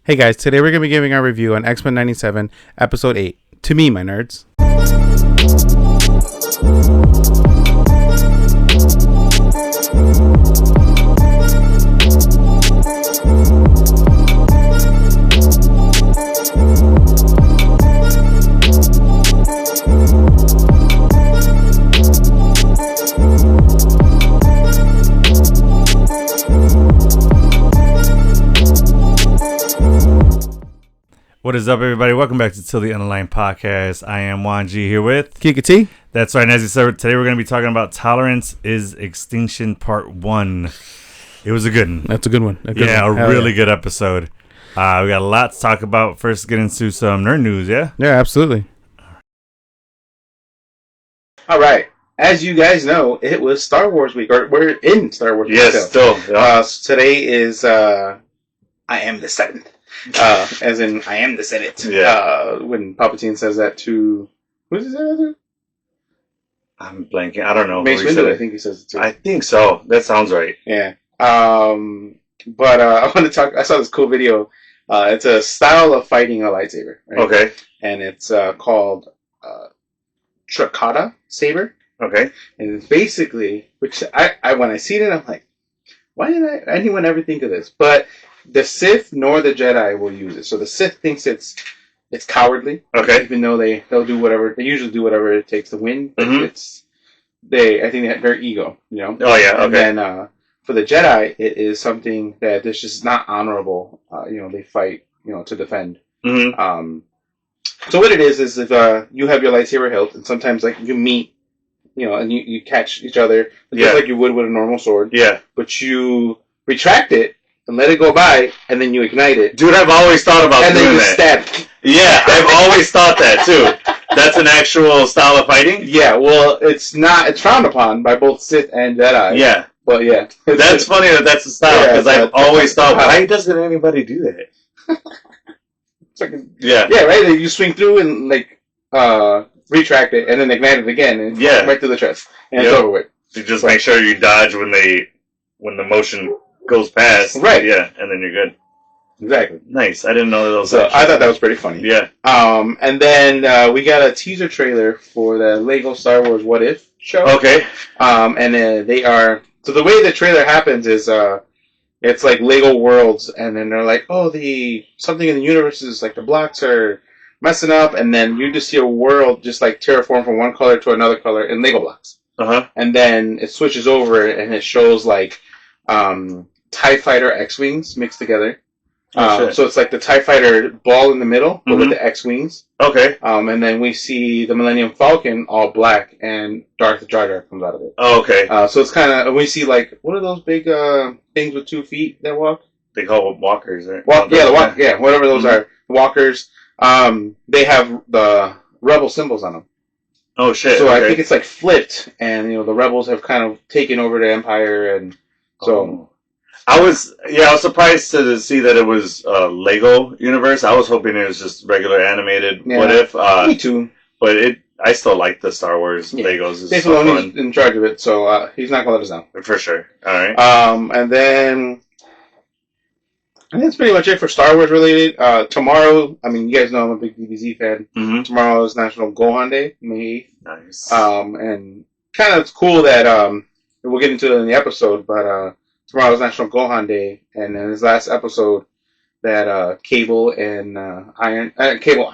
Hey guys, today we're going to be giving our review on X-Men 97, Episode 8. To me, my nerds. What is up, everybody? Welcome back to Till the Underline Podcast. I am Juan G here with Kika T. That's right. And as you said, today we're going to be talking about Tolerance is Extinction Part 1. It was a good one. That's a good one. A really good episode. We got a lot to talk about. First, get into some nerd news, yeah? Yeah, absolutely. All right. As you guys know, it was Star Wars week, or we're in Star Wars week. Yes, still. Yeah. So today is I am the seventh. As in, I am the Senate. Yeah. When Palpatine says that to... Who is that? I'm blanking. I don't know. Mace Windu, I think he says it to. I think so. That sounds right. Yeah. But I want to talk... I saw this cool video. It's a style of fighting a lightsaber. Right? Okay. And it's called Trakata Saber. Okay. And it's basically... Which I when I seen it, I'm like, why did anyone ever think of this? But... The Sith nor the Jedi will use it. So the Sith thinks it's cowardly. Okay. Even though they'll do whatever, they usually do whatever it takes to win. But Mm-hmm. I think they have their ego, you know? Oh, yeah, okay. And then for the Jedi, it is something that is just not honorable. They fight, to defend. Mm-hmm. So what it is if you have your lightsaber hilt, and sometimes like you meet, and you catch each other, just like you would with a normal sword. Yeah. But you retract it, and let it go by, and then you ignite it. Dude, I've always thought about doing that. And then you stab. Yeah, I've always thought that, too. That's an actual style of fighting? Yeah, well, it's frowned upon by both Sith and Jedi. Yeah. But yeah. That's funny that that's a style, because I've always thought, why doesn't anybody do that? It's like yeah, right? You swing through and, retract it, and then ignite it again, and right to the chest. And it's over with. You just make sure you dodge when the motion goes past, right? Yeah, and then you're good. Exactly. Nice. I didn't know those. So I thought that was pretty funny. Yeah. And then we got a teaser trailer for the Lego Star Wars What If show. Okay. And they are the way the trailer happens is it's like Lego worlds, and then they're like, oh, something in the universe is like the blocks are messing up, and then you just see a world just like terraform from one color to another color in Lego blocks. And then it switches over and it shows like TIE Fighter X-Wings mixed together. So it's like the TIE Fighter ball in the middle, but with the X-Wings. Okay. And then we see the Millennium Falcon all black, and Darth Jar Jar comes out of it. Oh, okay. So it's kind of, we see like, what are those big things with 2 feet that walk? They call them walkers, right? Whatever those are. Walkers. They have the Rebel symbols on them. Oh, shit. So I think it's like flipped, and the Rebels have kind of taken over the Empire, and so... Oh. I was surprised to see that it was Lego universe. I was hoping it was just regular animated. Yeah. What If? Me too. But I still like the Star Wars Legos. Dave Filoni's in charge of it, so he's not gonna let us down. For sure. All right. And then I think that's pretty much it for Star Wars related. Tomorrow, I mean, you guys know I'm a big DBZ fan. Mm-hmm. Tomorrow is National Gohan Day, May 8th. Nice. And kind of cool that we'll get into it in the episode, but tomorrow is National Gohan Day, and in his last episode, that Cable and Cable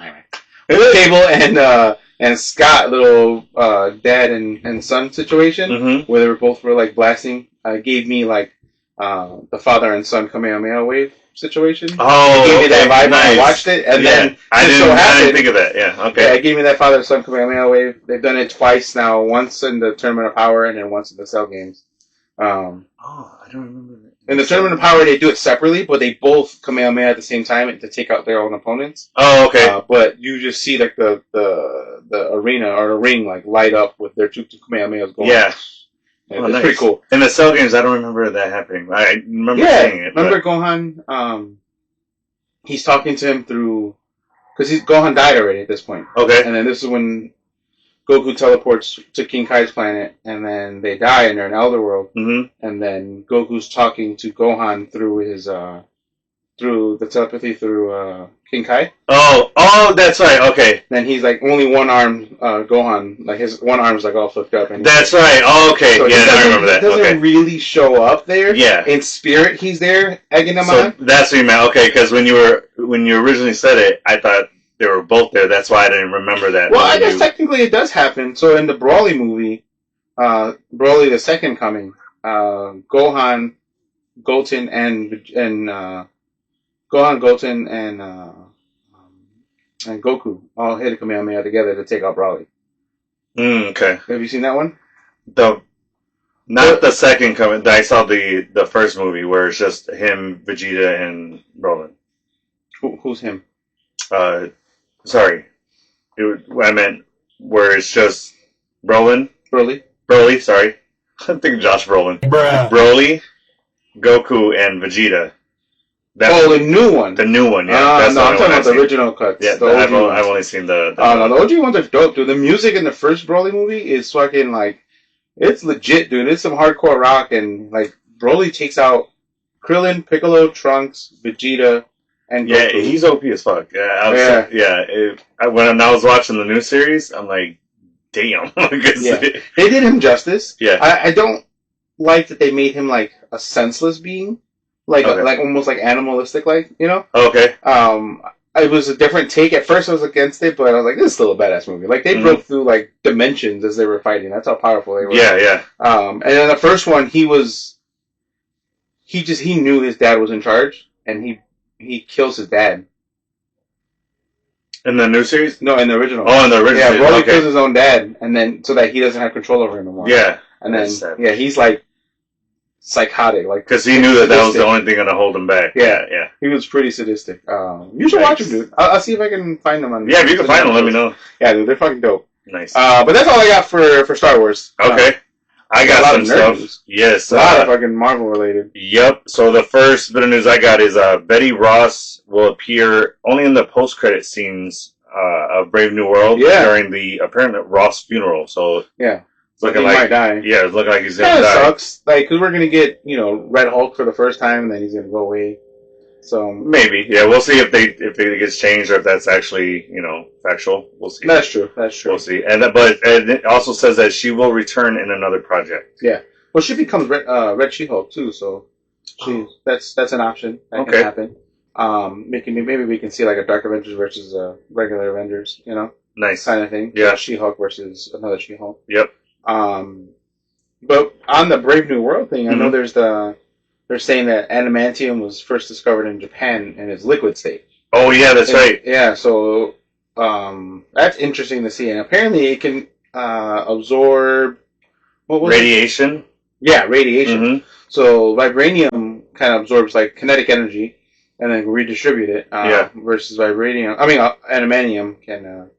and Scott, little dad and son situation, where they were like blasting, gave me like the father and son Kamehameha wave situation. Oh, it gave me that vibe nice. when I watched it, and then I didn't think of that. Yeah, okay. Yeah, it gave me that father and son Kamehameha wave. They've done it twice now, once in the Tournament of Power, and then once in the Cell games. I don't remember that. In the Tournament of Power, they do it separately, but they both Kamehameha at the same time to take out their own opponents. Oh, okay. But you just see like the arena or the ring like light up with their two Kamehamehas going. Yeah. It's nice. Pretty cool. In the Cell games, I don't remember that happening. I remember seeing it. Remember Gohan? He's talking to him through... Because Gohan died already at this point. Okay. And then this is when Goku teleports to King Kai's planet, and then they die, and they're in Elder World. Mm-hmm. And then Goku's talking to Gohan through his through the telepathy through King Kai. Oh, that's right. Okay, Then he's like only one arm Gohan, like his one arm's like all flipped up. And that's right. Oh, okay, so yeah, I remember that. He doesn't Okay, really show up there. yeah. In spirit, he's there egging them So on. that's what you meant. Okay, because when you originally said it, I thought they were both there. That's why I didn't remember that. Well, I guess technically it does happen. So in the Broly movie, Broly the Second Coming, Gohan, Goten, and Gohan, Goten, and Goku all hit a Kamehameha together to take out Broly. Okay. Have you seen that one? Not the second coming. I saw the first movie where it's just him, Vegeta, and Brolin. Who's him? Sorry. I meant where it's just Brolin. Broly. Sorry. I'm thinking Josh Brolin. Bruh. Broly, Goku, and Vegeta. The new one. The new one, yeah. No, I'm talking about the original cuts. Yeah, the OG ones. I've only seen the the OG ones are dope, dude. The music in the first Broly movie is fucking like, it's legit, dude. It's some hardcore rock, and like Broly takes out Krillin, Piccolo, Trunks, Vegeta, and Goku. Yeah, he's OP as fuck. When I was watching the new series, I'm like, damn. Yeah. They did him justice. Yeah. I don't like that they made him like a senseless being, like almost like animalistic, like, you know. Okay. It was a different take. At first, I was against it, but I was like, "This is still a badass movie." Like they broke through like dimensions as they were fighting. That's how powerful they were. Yeah. And then the first one, he knew his dad was in charge, and he kills his dad. In the new series? No, in the original. Oh, in the original. Yeah, Broly kills his own dad, and then so that he doesn't have control over him anymore. Yeah. And then he's like psychotic, like because he knew that was the only thing going to hold him back. Yeah. He was pretty sadistic. You should watch him, dude. I'll see if I can find them on. Yeah, if you can find them, let me know. Yeah, dude, they're fucking dope. Nice. But that's all I got for Star Wars. Okay. I got some stuff. News. Yes. A lot of fucking Marvel related. Yep. So the first bit of news I got is Betty Ross will appear only in the post-credit scenes of Brave New World during the apparent Ross funeral. So yeah. It's looking he might die. Yeah, it's looking like he's gonna die. Sucks. Like, because we're gonna get, Red Hulk for the first time, and then he's gonna go away. So maybe, yeah, we'll see if it gets changed or if that's actually, factual. We'll see. That's true. We'll see. And it also says that she will return in another project. Yeah. Well, she becomes Red She-Hulk too, so that's an option that can happen. Maybe we can see like a Dark Avengers versus regular Avengers, nice kind of thing. Yeah, She-Hulk versus another She-Hulk. Yep. But on the Brave New World thing, I know they're saying that adamantium was first discovered in Japan in its liquid state. Oh yeah, that's right. Yeah, so that's interesting to see, and apparently it can absorb radiation. Yeah, radiation. Mm-hmm. So vibranium kind of absorbs like kinetic energy and then redistribute it. Versus adamantium can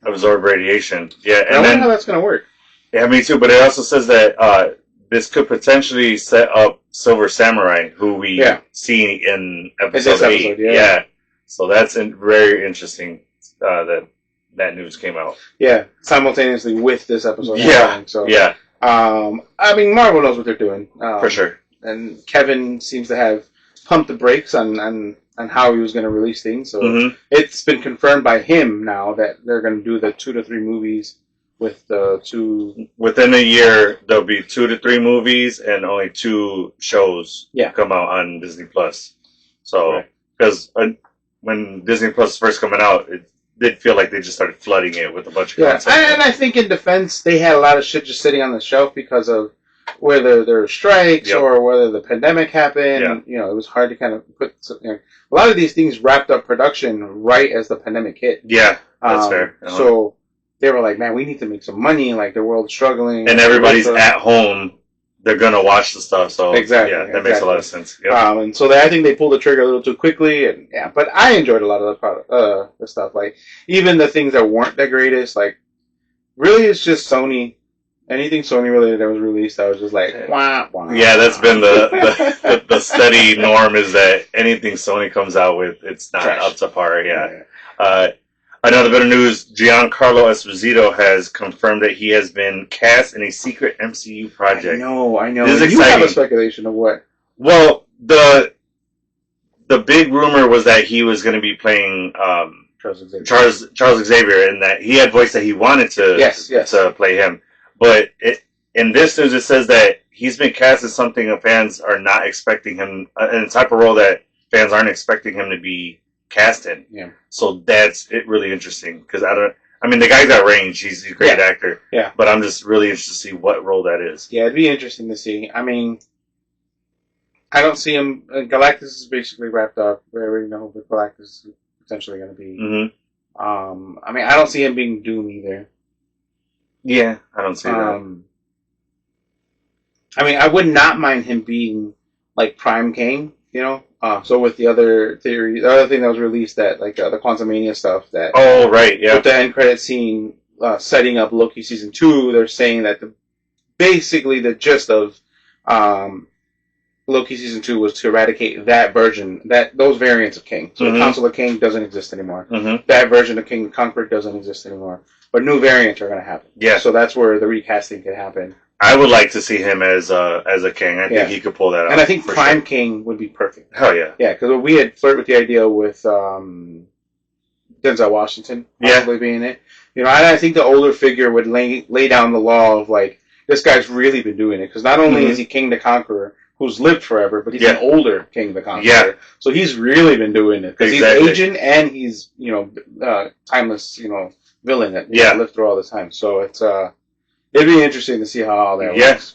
absorb radiation. Yeah, and I wonder how that's going to work. Yeah, me too. But it also says that this could potentially set up Silver Samurai, who we see in episode 8. Yeah. So that's very interesting that news came out. Yeah, simultaneously with this episode. Yeah. So yeah. Marvel knows what they're doing. For sure. And Kevin seems to have pumped the brakes on how he was going to release things. So it's been confirmed by him now that they're going to do the 2 to 3 movies with the 2... Within a year, there'll be 2 to 3 movies and only 2 shows come out on Disney+. So, because when Disney Plus was first coming out, it did feel like they just started flooding it with a bunch of content. And I think in defense, they had a lot of shit just sitting on the shelf because of whether there were strikes or whether the pandemic happened. Yeah. It was hard to kind of put... a lot of these things wrapped up production right as the pandemic hit. Yeah, that's fair. So they were like, man, we need to make some money. Like, the world's struggling. And everybody's at home. They're going to watch the stuff. So exactly. Yeah, that makes a lot of sense. Yep. And so I think they pulled the trigger a little too quickly. And but I enjoyed a lot of the stuff. Like, even the things that weren't the greatest, like, really it's just Sony. Anything Sony related that was released, I was just like, wah, wah. Yeah, that's been the steady norm, is that anything Sony comes out with, it's not up to par. Yeah. Another bit of news, Giancarlo Esposito has confirmed that he has been cast in a secret MCU project. I know. This is you exciting. have a speculation of what? Well, the big rumor was that he was going to be playing Charles Xavier, and that he had voiced that he wanted to to play him. But in this news, it says that he's been cast as something that fans are not expecting him, in a type of role that fans aren't expecting him to be cast in. Yeah. So that's really interesting because I mean, the guy's got range. He's a great actor. Yeah. But I'm just really interested to see what role that is. Yeah, it'd be interesting to see. I mean, I don't see him. Galactus is basically wrapped up. We already know what Galactus is potentially going to be. Mm-hmm. I mean, I don't see him being Doom either. Yeah, I don't see that. I mean, I would not mind him being like Prime King, you know. So with the other theory, the other thing that was released, that like the Quantumania stuff, that right, yeah, with the end credit scene setting up Loki season 2, they're saying that basically the gist of Loki season 2 was to eradicate that version, those variants of King. So the Council of King doesn't exist anymore. That version of King Conqueror doesn't exist anymore. But new variants are going to happen. Yeah. So that's where the recasting could happen. I would like to see him as a king. I think he could pull that off. And I think Prime King would be perfect. Hell yeah. Yeah, because we had flirted with the idea with Denzel Washington possibly being it. You know, I think the older figure would lay down the law of like, this guy's really been doing it. Because not only is he King the Conqueror, who's lived forever, but he's an older King the Conqueror. Yeah. So he's really been doing it. Because he's aging and he's, you know, timeless, you know, villain that lived through all this time. So it's it'd be interesting to see how all that works.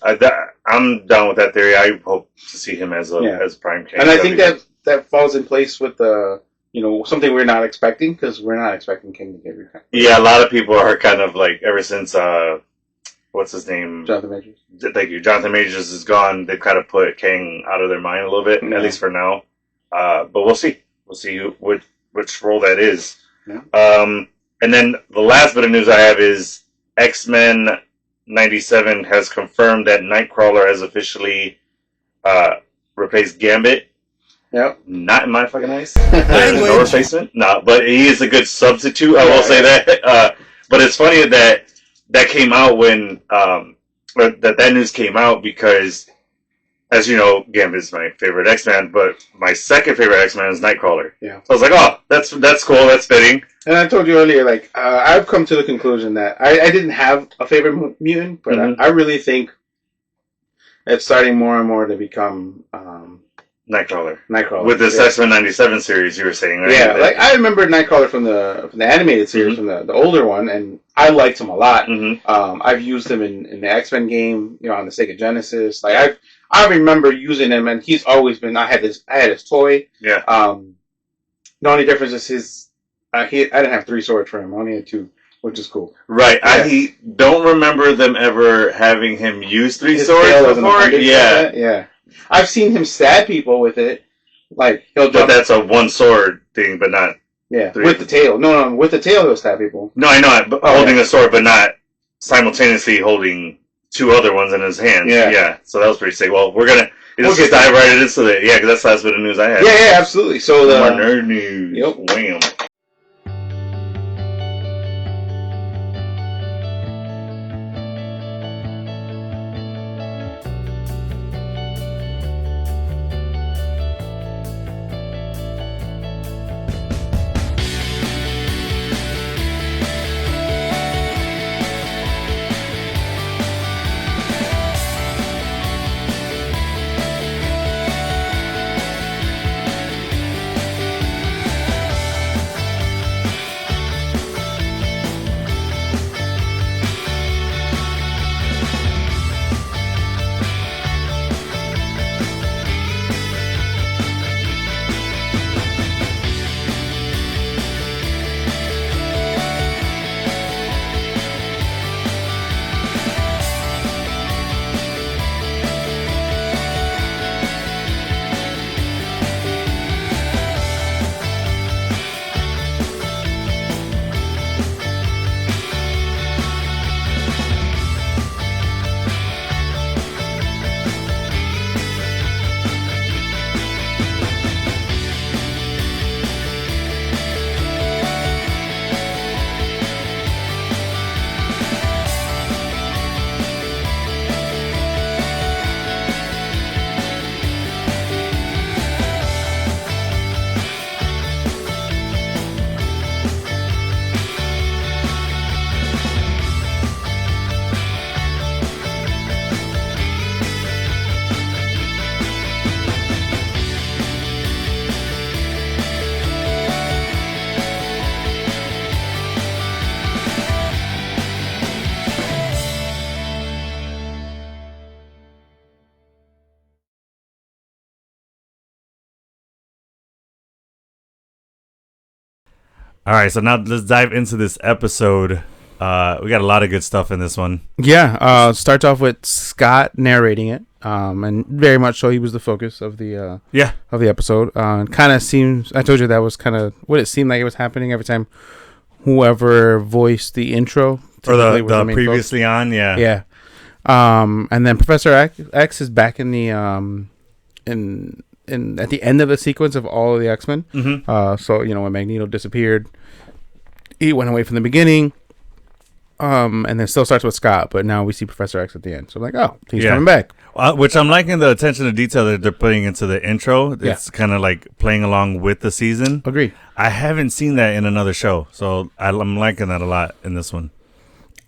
I'm down with that theory. I hope to see him as Prime King. And I think that falls in place with the, you know, something we're not expecting, because we're not expecting King to get recast. Yeah, a lot of people are kind of like, ever since what's his name? Jonathan Majors. Thank you. Jonathan Majors is gone. They've kind of put King out of their mind a little bit, at least for now. But we'll see. We'll see which role that is. Yeah. And then the last bit of news I have is X-Men 97 has confirmed that Nightcrawler has officially replaced Gambit. Yep. Not in my fucking eyes. There's no replacement. No, but he is a good substitute. I will say that. But it's funny that came out when that news came out because, as you know, Gambit is my favorite X-Man, but my second favorite X-Man is Nightcrawler. Yeah. So I was like, oh, that's cool, that's fitting. And I told you earlier, like, I've come to the conclusion that I didn't have a favorite mutant, but I really think it's starting more and more to become Nightcrawler. With this X-Men 97 series you were saying, right? Yeah, like, I remember Nightcrawler from the animated series, from the older one, and I liked him a lot. I've used him in the X-Men game, you know, on the Sega Genesis. Like, I remember using him, and he's always been. I had his toy. Yeah. The only difference is his. I didn't have 3 swords for him. I only had 2, which is cool. Right. Yeah. I don't remember them ever having him use 3 swords before. Yeah. Yeah. I've seen him stab people with it. Like, he'll jump. But that's a 1 sword thing, but not. Yeah. 3. With the tail. No. With the tail, he'll stab people. No, I know. But holding a sword, but not simultaneously holding 2 other ones in his hands. Yeah. So that was pretty sick. Well, let's just dive right into it. Yeah, because that's the last bit of news I had. Yeah, absolutely. So more nerd news. Yep. Wham. All right, so now let's dive into this episode. We got a lot of good stuff in this one. Yeah, starts off with Scott narrating it, and very much so he was the focus of the episode. Kind of seems, I told you that was kind of what it seemed like it was happening every time whoever voiced the intro Or the main previously folks. on, yeah. Yeah. And then Professor X is back in the in at the end of the sequence of all of the X-Men. Mm-hmm. So when Magneto disappeared, he went away from the beginning. And then still starts with Scott, but now we see Professor X at the end. So I'm like, oh, he's coming back. Which I'm liking the attention to detail that they're putting into the intro. It's kind of like playing along with the season. Agree. I haven't seen that in another show, so I'm liking that a lot in this one.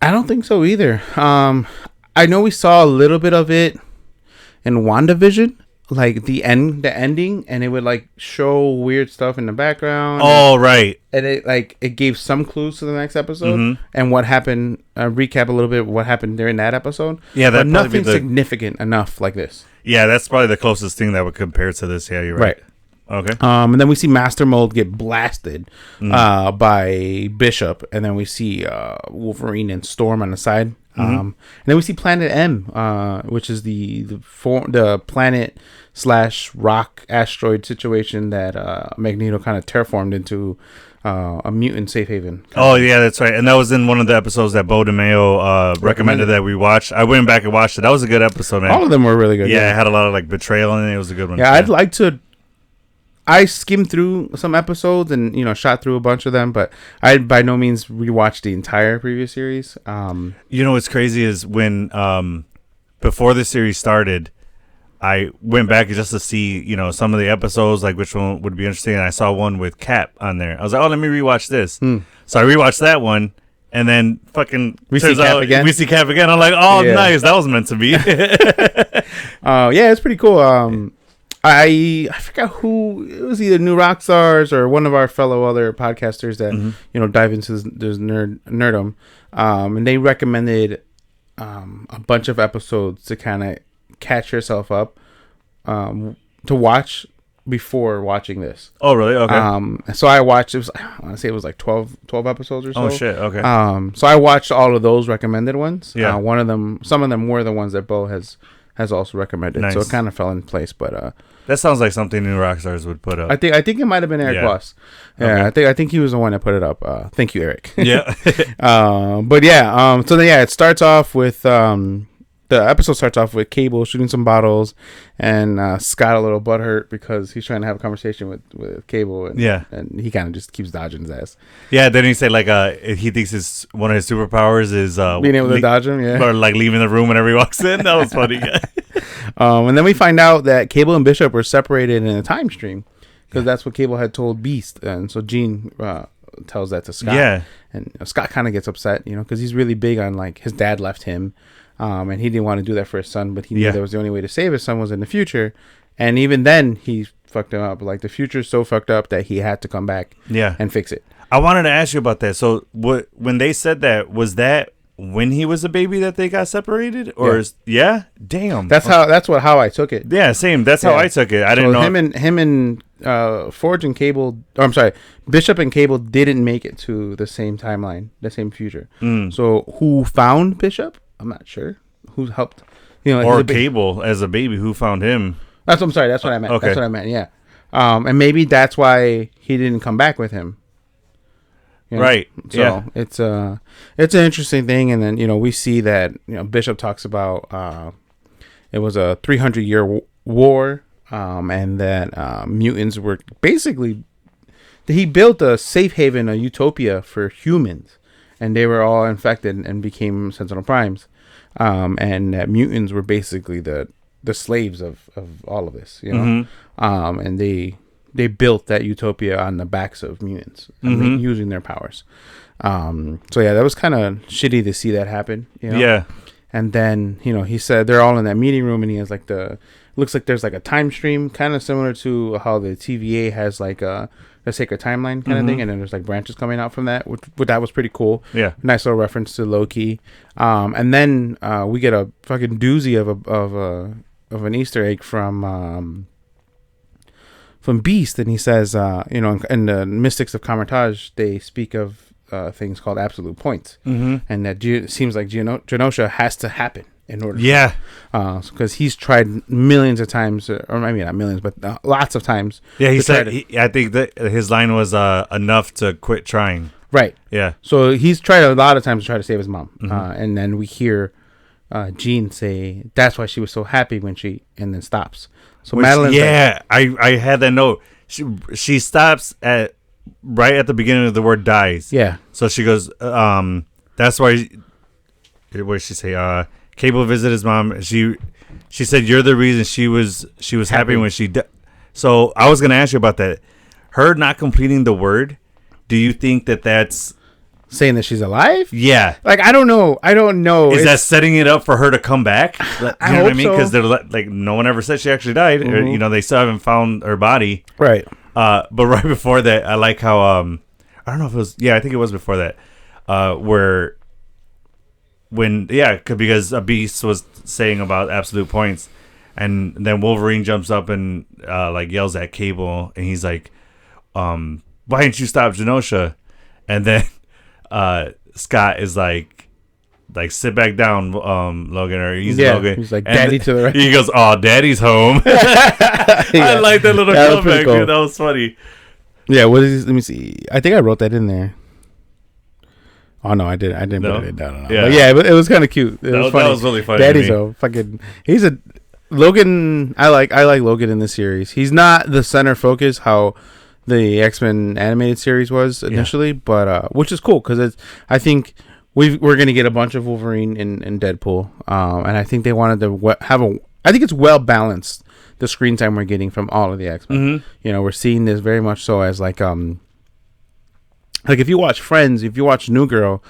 I don't think so either. I know we saw a little bit of it in WandaVision, like the ending, and it would like show weird stuff in the background. Oh, right. And it gave some clues to the next episode and what happened. Recap a little bit of what happened during that episode. Yeah, but nothing significant enough like this. Yeah, that's probably the closest thing that would compare to this. Yeah, you're right. Okay. And then we see Master Mold get blasted by Bishop, and then we see Wolverine and Storm on the side. And then we see Planet M, which is the planet / rock asteroid situation that Magneto kind of terraformed into a mutant safe haven. Oh yeah, that's right. And that was in one of the episodes that Bo DeMayo recommended that we watch. I went back and watched it. That was a good episode, man. All of them were really good. Yeah, it had a lot of like betrayal in it. It was a good one. Yeah, I'd like to. I skimmed through some episodes and shot through a bunch of them, but I by no means rewatched the entire previous series. What's crazy is when before the series started, I went back just to see some of the episodes, like which one would be interesting. And I saw one with Cap on there. I was like, oh, let me rewatch this. So I rewatched that one, and then fucking we see Cap again. We see Cap again. I'm like, oh, nice, that was meant to be. Yeah, it's pretty cool. I forgot who it was, either New Rockstars or one of our fellow other podcasters that dive into this nerdom, and they recommended a bunch of episodes to kind of catch yourself up to watch before watching this. Oh, really? Okay. So I watched. I want to say it was like 12 episodes or so. Oh shit. Okay. So I watched all of those recommended ones. Yeah. Some of them were the ones that Bo has also recommended. Nice. So it kind of fell in place, but that sounds like something New Rockstars would put up. I think it might have been Eric Voss. Yeah, okay. I think he was the one that put it up. Thank you, Eric. Yeah. But yeah, so then it starts off with the episode starts off with Cable shooting some bottles, and Scott a little butthurt because he's trying to have a conversation with Cable, and he kind of just keeps dodging his ass. Yeah, then he said like he thinks one of his superpowers is being able to dodge him, or like leaving the room whenever he walks in. That was funny. And then we find out that Cable and Bishop were separated in a time stream because that's what Cable had told Beast, and so Jean tells that to Scott. Yeah, and Scott kind of gets upset, because he's really big on like his dad left him. And he didn't want to do that for his son, but he knew there was the only way to save his son was in the future. And even then, he fucked him up. Like, the future's so fucked up that he had to come back and fix it. I wanted to ask you about that. So, when they said that, was that when he was a baby that they got separated? Or damn. That's how I took it. Yeah, same. That's how I took it. I didn't know. Him and Forge and Cable, Bishop and Cable didn't make it to the same timeline, the same future. So, who found Bishop? I'm not sure who helped, or Cable as a baby, who found him. That's what I meant. Okay. That's what I meant. Yeah. And maybe that's why he didn't come back with him. Right. So it's an interesting thing. And then, we see that, Bishop talks about, it was a 300-year war. And that, mutants were basically, he built a safe haven, a utopia for humans, and they were all infected and became Sentinel Primes. And that mutants were basically the slaves of all of this, and they built that utopia on the backs of mutants, using their powers. So yeah, that was kind of shitty to see that happen. Yeah. And then he said they're all in that meeting room, and he has like looks like there's like a time stream, kind of similar to how the TVA has like a sacred timeline kind of thing, and then there's like branches coming out from that, which that was pretty cool. Yeah, nice little reference to Loki. And then we get a fucking doozy of an Easter egg from Beast, and he says, in the Mystics of Kamartaj, they speak of things called absolute points, and that it seems like Genosha has to happen in order. Yeah, because he's tried millions of times, or maybe not millions, but lots of times. Yeah, he said. I think that his line was enough to quit trying. Right. Yeah. So he's tried a lot of times to try to save his mom, and then we hear Jean say that's why she was so happy when and then stops. So Madeline. Yeah, I had that note. She stops right at the beginning of the word dies. Yeah. So she goes. That's why. What did she say? Cable visited his mom. She said you're the reason she was happy when she died. So I was gonna ask you about that. Her not completing the word. Do you think that's saying that she's alive? Yeah. Like I don't know. Is that setting it up for her to come back? You know what I mean? Because they're like no one ever said she actually died. Or, they still haven't found her body. Right. But right before that, I like how I don't know if it was. Yeah, I think it was before that. Because a Beast was saying about absolute points, and then Wolverine jumps up and yells at Cable, and he's like, why didn't you stop Genosha? And then Scott is like sit back down, Logan, or Logan. He's like, Daddy to the right. He goes, oh, Daddy's home. I like that little comeback, cool. Dude. That was funny. Yeah, what is? Let me see. I think I wrote that in there. Oh no, I didn't put it down. Yeah, but yeah, it was kind of cute. It was funny. That was really funny. Daddy's home. Fucking, he's a Logan. I like Logan in this series. He's not the center focus how the X-Men animated series was initially, but which is cool because I think we're gonna get a bunch of Wolverine in Deadpool, and I think they wanted to I think it's well balanced the screen time we're getting from all of the X-Men. We're seeing this very much so as like if you watch Friends, if you watch New Girl,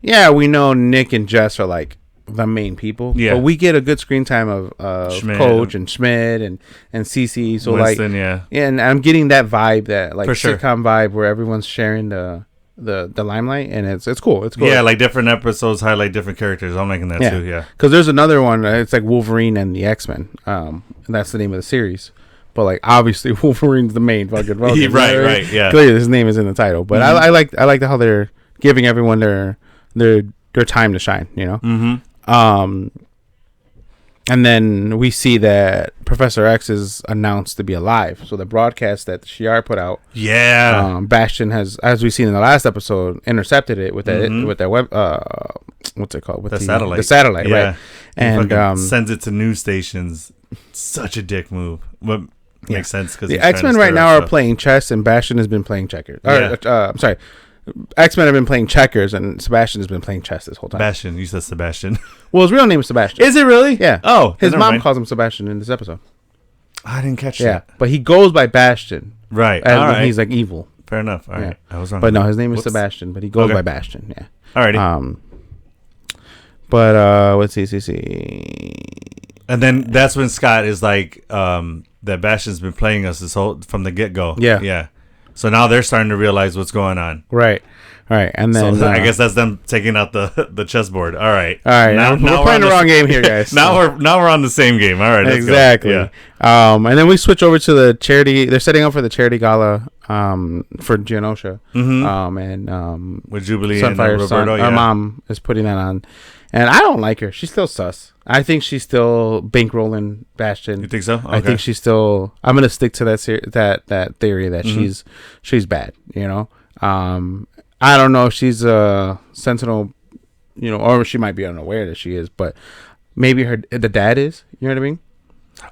yeah, we know Nick and Jess are like the main people. Yeah, but we get a good screen time of Coach and Schmidt and Cece. So Winston, and I'm getting that vibe, that like sitcom vibe where everyone's sharing the limelight, and it's cool. It's cool. Yeah, like different episodes highlight different characters. I'm liking that too. Yeah, because there's another one. It's like Wolverine and the X-Men. And that's the name of the series. But like obviously Wolverine's the main fucking focus. right, yeah. Clearly his name is in the title, but I like how they're giving everyone their time to shine. And then we see that Professor X is announced to be alive. So the broadcast that Shi'ar put out, Bastion has, as we've seen in the last episode, intercepted it with that web. What's it called? With the satellite. The satellite, right? And sends it to news stations. Such a dick move. But makes sense because the X-Men right now are playing chess, and Bastion has been playing checkers. I'm sorry. X-Men have been playing checkers, and Sebastian has been playing chess this whole time. Bastion, you said Sebastian. Well, his real name is Sebastian. Is it really? Yeah. Oh, his mom calls him Sebastian in this episode. I didn't catch that. Yeah, but he goes by Bastion. Right. All right. He's like evil. Fair enough. All right. I was wrong. But no, his name is Sebastian, but he goes by Bastion. Yeah. Alrighty. But let's see. And then that's when Scott is like, that Bastion's been playing us from the get go. Yeah. Yeah. So now they're starting to realize what's going on. Right. All right. And then I guess that's them taking out the chessboard. All right. Now we're playing the wrong game here, guys. now we're on the same game. All right. Let's exactly. Go. Yeah. And then we switch over to the charity. They're setting up for the charity gala for Genosha. And with Jubilee Sunfire's and Roberto. Our mom is putting that on. And I don't like her. She's still sus. I think she's still bankrolling Bastion. You think so? Okay. I think she's still. I'm gonna stick to that theory that she's bad. I don't know if she's a Sentinel, or she might be unaware that she is, but maybe the dad is. You know what I mean?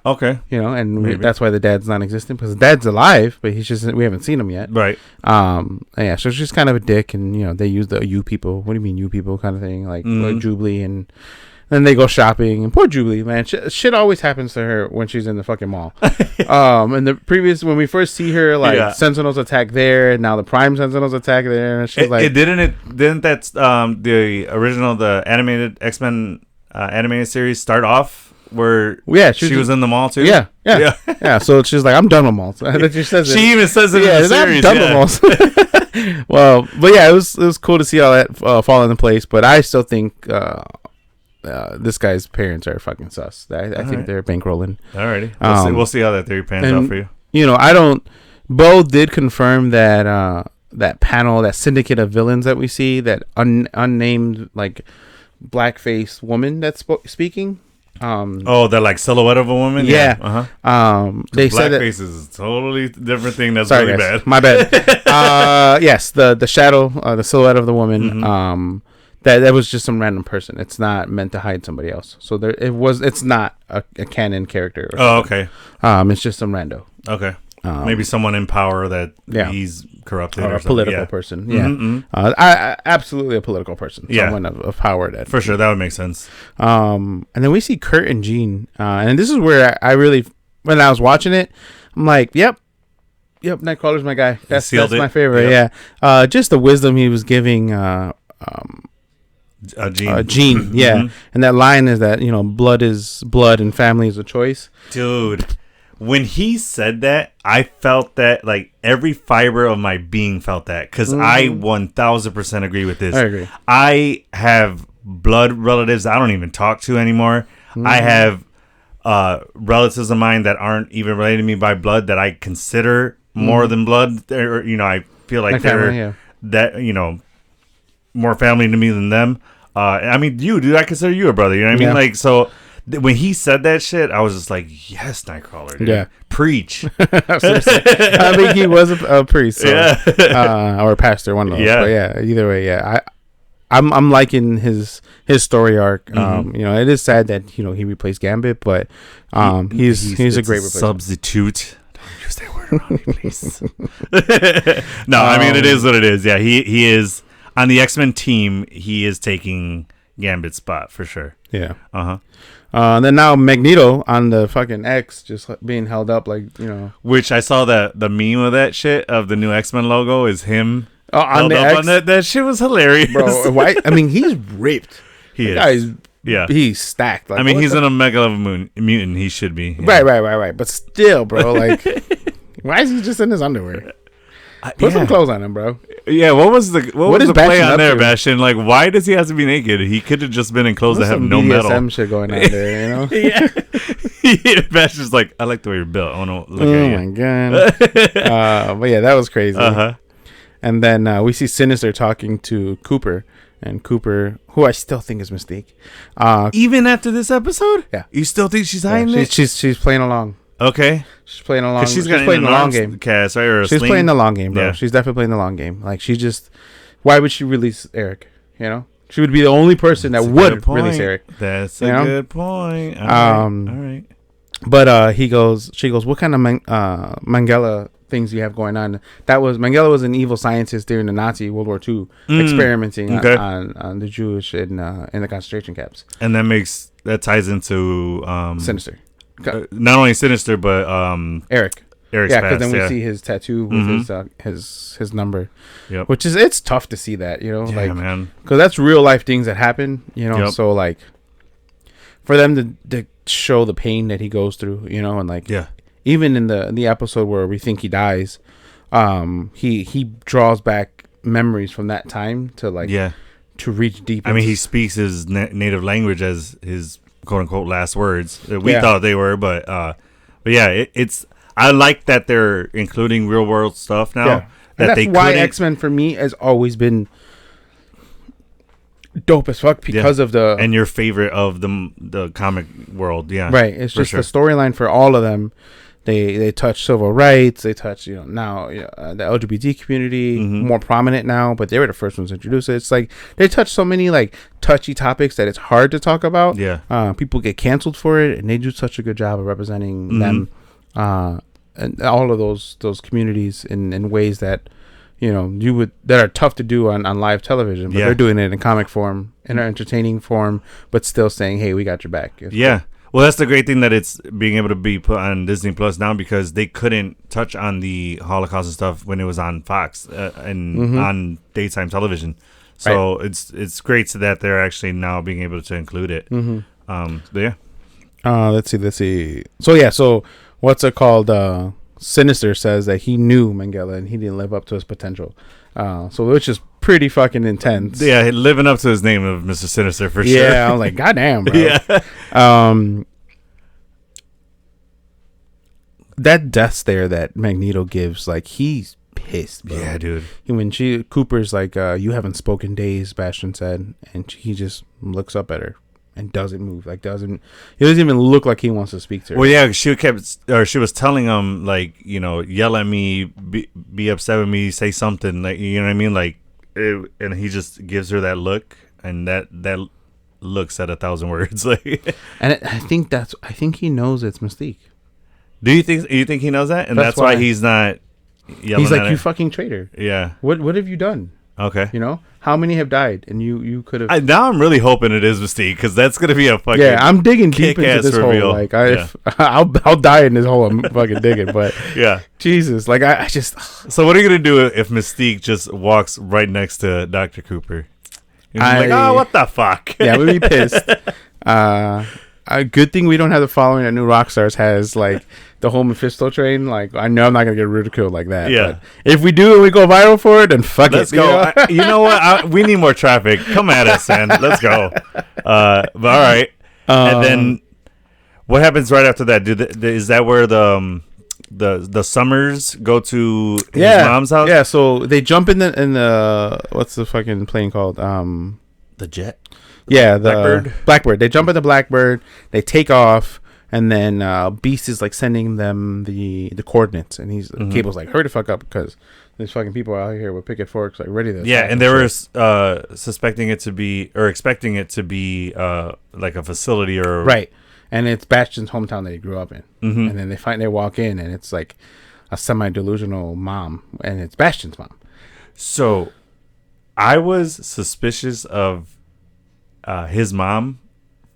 Okay. And that's why the dad's non-existent, because the dad's alive, but we haven't seen him yet. Right. Yeah. So she's kind of a dick, and they use the "you people." What do you mean, "you people" kind of thing, like Jubilee, and then they go shopping. And poor Jubilee, man, shit always happens to her when she's in the fucking mall. And the previous, when we first see her, Sentinels attack there, and now the Prime Sentinels attack there, and she's didn't that the original the animated X-Men animated series start off where she was in the mall too? Yeah. So she's like, I'm done with malls. She says she even says it in the series. I'm done with malls. Well, but yeah, it was cool to see all that fall into place. But I still think this guy's parents are fucking sus. I think they're bankrolling. Alrighty, we'll see how that theory pans out for you. I don't. Bo did confirm that that panel, that syndicate of villains that we see, that unnamed like blackface woman that's speaking. The like silhouette of a woman. Yeah. They said that blackface is a totally different thing. That's sorry, really guys. bad. My bad. Yes, the shadow, the silhouette of the woman. Mm-hmm. That was just some random person. It's not meant to hide somebody else. So it's not a canon character. Oh, okay. It's just some rando. Okay. Maybe someone in power that he's corrupted or a something. political person. Yeah. Mm-hmm. I absolutely a political person. Yeah. Someone of power. That for sure, that would make sense. And then we see Kurt and Jean. And this is where I really, when I was watching it, I'm like, yep, Nightcrawler's my guy. That's my favorite. Yep. Yeah. Just the wisdom he was giving Jean. Yeah. And that line is that, blood is blood and family is a choice. Dude, when he said that, I felt that, like, every fiber of my being felt that, because I 1000% agree with this. I agree. I have blood relatives I don't even talk to anymore. I have relatives of mine that aren't even related to me by blood that I consider more than blood. Or, I feel like they're that, more family to me than them. I mean, dude, I consider you a brother. You know what I mean? Like, so when he said that shit, I was just like, yes, Nightcrawler. Dude. Yeah. Preach. I think he was a priest. So, or a pastor, one of those. Yeah. But yeah, either way, yeah. I'm liking his story arc. It is sad that, he replaced Gambit, but he's a great replacement. Substitute. Don't use that word around me, please. No, I mean, it is what it is. Yeah, he is. On the X-Men team, he is taking Gambit's spot for sure. Yeah. And then now Magneto on the fucking X just being held up like, Which I saw the meme of that shit of the new X-Men logo is him on the X. On that shit was hilarious. Bro, why? I mean, he's ripped. He's stacked. Like, I mean, he's an Omega level mutant. He should be. Yeah. Right. But still, bro, like, why is he just in his underwear? Put some clothes on him, bro. Yeah, what was the play on there, Bastion? Like, why does he have to be naked? He could have just been in clothes that have no metal. Some shit going on there, Yeah. Bastion's like, I like the way you're built. I want to look at you. Oh my god. But yeah, that was crazy. And then we see Sinister talking to Cooper. And Cooper, who I still think is Mystique. Even after this episode? Yeah. You still think she's hiding it? She's playing along. Okay. She's playing along. She's playing the long game. Cast, right? Or she's playing the long game, bro. Yeah. She's definitely playing the long game. Like, why would she release Eric? She would be the only person that would release Eric. That's a good point. All right. But she goes, what kind of Mangala things you have going on? Mangala was an evil scientist during the Nazi World War II, experimenting on the Jewish in the concentration camps. And that ties into Sinister. Not only Sinister, but Eric's because then we see his tattoo with his number. Yep. Which it's tough to see that, man, because that's real life things that happen, so like for them to show the pain that he goes through, and like even in the episode where we think he dies, he draws back memories from that time to like to reach deep. I mean, he speaks his native language as his quote unquote last words. We thought they were, but yeah, it's. I like that they're including real world stuff now. Yeah. That's why X-Men for me has always been dope as fuck because of the and your favorite of the comic world. Yeah, right. It's just the storyline for all of them. They touch civil rights. They touch now the LGBT community, more prominent now, but they were the first ones to introduce it. It's like they touch so many like touchy topics that it's hard to talk about. Yeah, people get canceled for it, and they do such a good job of representing them, and all of those communities in ways that that are tough to do on live television. But they're doing it in comic form, in an entertaining form, but still saying, "Hey, we got your back." Yeah. Well, that's the great thing that it's being able to be put on Disney Plus now, because they couldn't touch on the Holocaust and stuff when it was on Fox and on daytime television. So it's great that they're actually now being able to include it. But yeah. Let's see. So what's it called? Sinister says that he knew Mangala and he didn't live up to his potential. Which is pretty fucking intense. Yeah, living up to his name of Mr. Sinister for sure. Yeah, I was like, goddamn, bro. Yeah. that death stare that Magneto gives, like he's pissed, bro. Yeah, dude. When Cooper's like, "You haven't spoken days," Bastion said, and he just looks up at her and doesn't move. He doesn't even look like he wants to speak to her. Well, yeah, she was telling him like, yell at me, be upset with me, say something, like, you know what I mean, like, and he just gives her that look, and that look said 1,000 words, like. And I think he knows it's Mystique. Do you think he knows that, and that's why he's not yelling? He's like, at "You her? fucking traitor! Yeah. What have you done? Okay. How many have died, and you could have." Now I'm really hoping it is Mystique, because that's gonna be a fucking I'm digging deep into this reveal. hole. Like I'll die in this hole. I'm fucking digging, but yeah, Jesus, like I just. So what are you gonna do if Mystique just walks right next to Dr. Cooper? And like, oh, what the fuck? Yeah, we'd be pissed. A good thing we don't have the following that New Rockstars has, like the whole Mephisto train. Like, I know I'm not gonna get ridiculed like that. Yeah. But if we do and we go viral for it, then fuck Let's it. go. You know what? We need more traffic. Come at us, man. Let's go. But all right. And then what happens right after that? Is that where the Summers go to his mom's house? Yeah. So they jump in the what's the fucking plane called? The jet. Yeah, the Blackbird. They jump in the Blackbird. They take off, and then Beast is like sending them the coordinates, and Cable's like, "Hurry the fuck up, because there's fucking people out here with picket forks, like ready to." Yeah, and they were suspecting it to be, or expecting it to be, like a facility or right. And it's Bastion's hometown that he grew up in, and then they walk in, and it's like a semi-delusional mom, and it's Bastion's mom. So, I was suspicious of his mom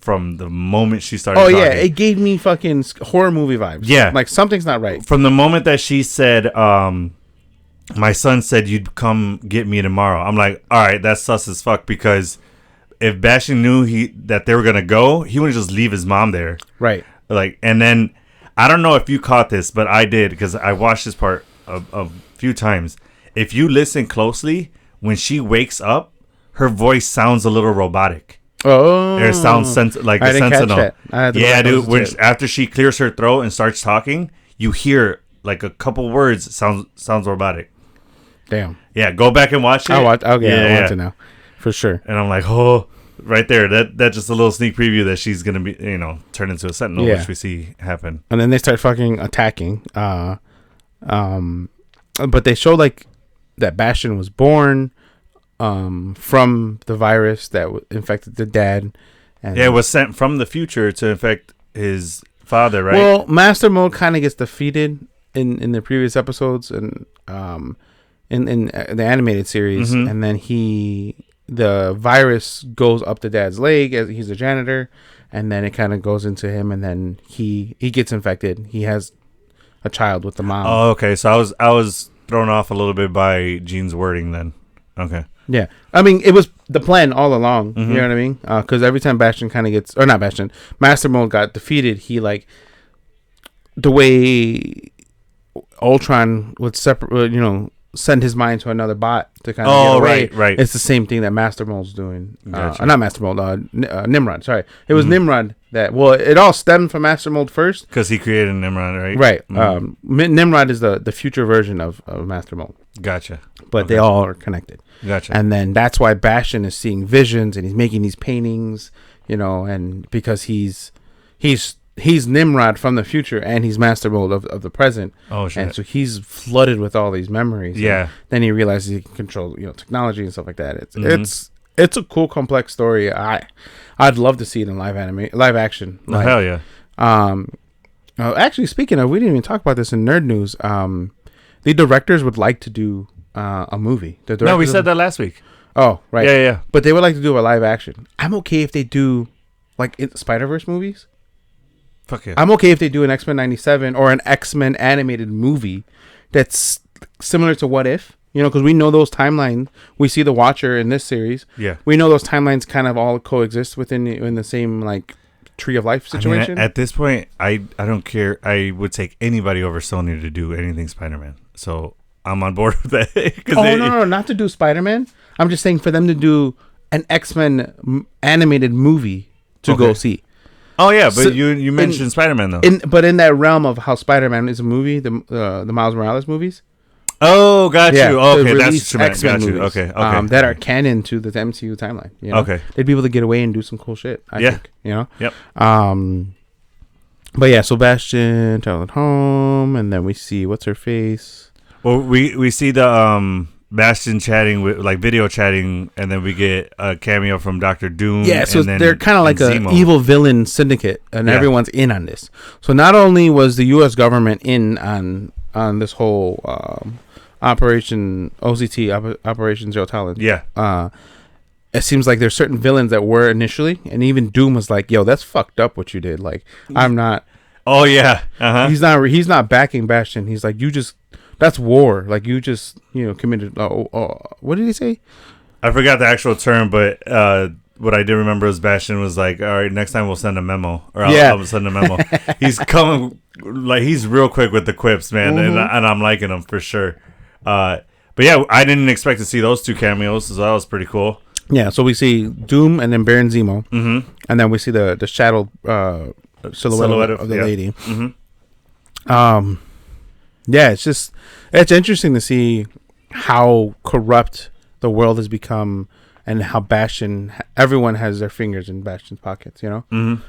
from the moment she started talking. Yeah, it gave me fucking horror movie vibes. Yeah. Like something's not right. From the moment that she said, my son said you'd come get me tomorrow. I'm like, all right, that's sus as fuck, because if Bastion knew that they were going to go, he wouldn't just leave his mom there. Right. Like, and then, I don't know if you caught this, but I did, because I watched this part a few times. If you listen closely, when she wakes up, her voice sounds a little robotic. Oh, It sounds like I the didn't Sentinel. catch that. Yeah, dude. After she clears her throat and starts talking, you hear like a couple words sounds robotic. Damn. Yeah, go back and watch it. I'll watch it now, for sure. And I'm like, oh, right there. That's just a little sneak preview that she's gonna be, turn into a Sentinel, which we see happen. And then they start fucking attacking. But they show like that Bastion was born from the virus that infected the dad. And it was sent from the future to infect his father, right? Well, Master Mode kind of gets defeated in the previous episodes and in the animated series, and then the virus goes up the dad's leg as he's a janitor, and then it kind of goes into him, and then he gets infected. He has a child with the mom. Oh, okay. So I was thrown off a little bit by Gene's wording then. Okay. Yeah, I mean, it was the plan all along. You know what I mean? Because every time Bastion kind of gets, or not Bastion, Master Mode got defeated, he like the way Ultron would separate, send his mind to another bot to kind of get away. Right. It's the same thing that Master Mold's doing. Gotcha. Not Master Mold, Nimrod. Sorry, it was Nimrod that. Well, it all stemmed from Master Mold first because he created Nimrod, right? Right. Nimrod is the future version of Master Mold. Gotcha. But they all are connected. Gotcha. And then that's why Bastion is seeing visions and he's making these paintings, and because he's Nimrod from the future and he's Master Mold of the present. Oh shit. And so he's flooded with all these memories. Yeah. Then he realizes he can control, technology and stuff like that. It's a cool, complex story. I'd love to see it in live action. Oh, hell yeah. Actually, speaking of, we didn't even talk about this in Nerd News. The directors would like to do a movie. No, we said that last week. Oh, right. Yeah. But they would like to do a live action. I'm okay if they do like Spider-Verse movies. Fuck yeah. I'm okay if they do an X-Men 97 or an X-Men animated movie that's similar to What If. Because we know those timelines. We see the Watcher in this series. Yeah. We know those timelines kind of all coexist in the same like tree of life situation. At this point, I don't care. I would take anybody over Sony to do anything Spider-Man. So I'm on board with that. No, not to do Spider-Man. I'm just saying for them to do an X-Men animated movie to go see. Oh yeah, but So, you mentioned Spider-Man though. But in that realm of how Spider-Man is a movie, the Miles Morales movies. Oh, got Yeah, you. the Okay, that's released what you meant. X-Men Got you. movies, Okay, okay. that are canon to the MCU timeline. You know? Okay. They'd be able to get away and do some cool shit. I think. You know. Yep. But yeah, so Bastion traveling home, and then we see what's her face. Well, we see the Bastion chatting with video chatting, and then we get a cameo from Doctor Doom. Yeah, so and then, they're kind of like an Zemo. evil villain syndicate, and everyone's in on this. So not only was the U.S. government in on this whole Operation OZT, Operation Zero Tolerance. Yeah. It seems like there's certain villains that were initially, and even Doom was like, "Yo, that's fucked up what you did. Like, I'm not." Oh yeah. He's not backing Bastion. He's like, that's war. Like you just committed. What did he say? I forgot the actual term, but what I did remember is Bastion was like, "All right, next time we'll send a memo, or I'll send a memo." He's coming he's real quick with the quips, man, and I'm liking him for sure. But yeah, I didn't expect to see those two cameos, so that was pretty cool. Yeah, so we see Doom and then Baron Zemo, and then we see the shadowed silhouette of the lady. Yeah, it's interesting to see how corrupt the world has become, and how everyone has their fingers in Bastion's pockets. And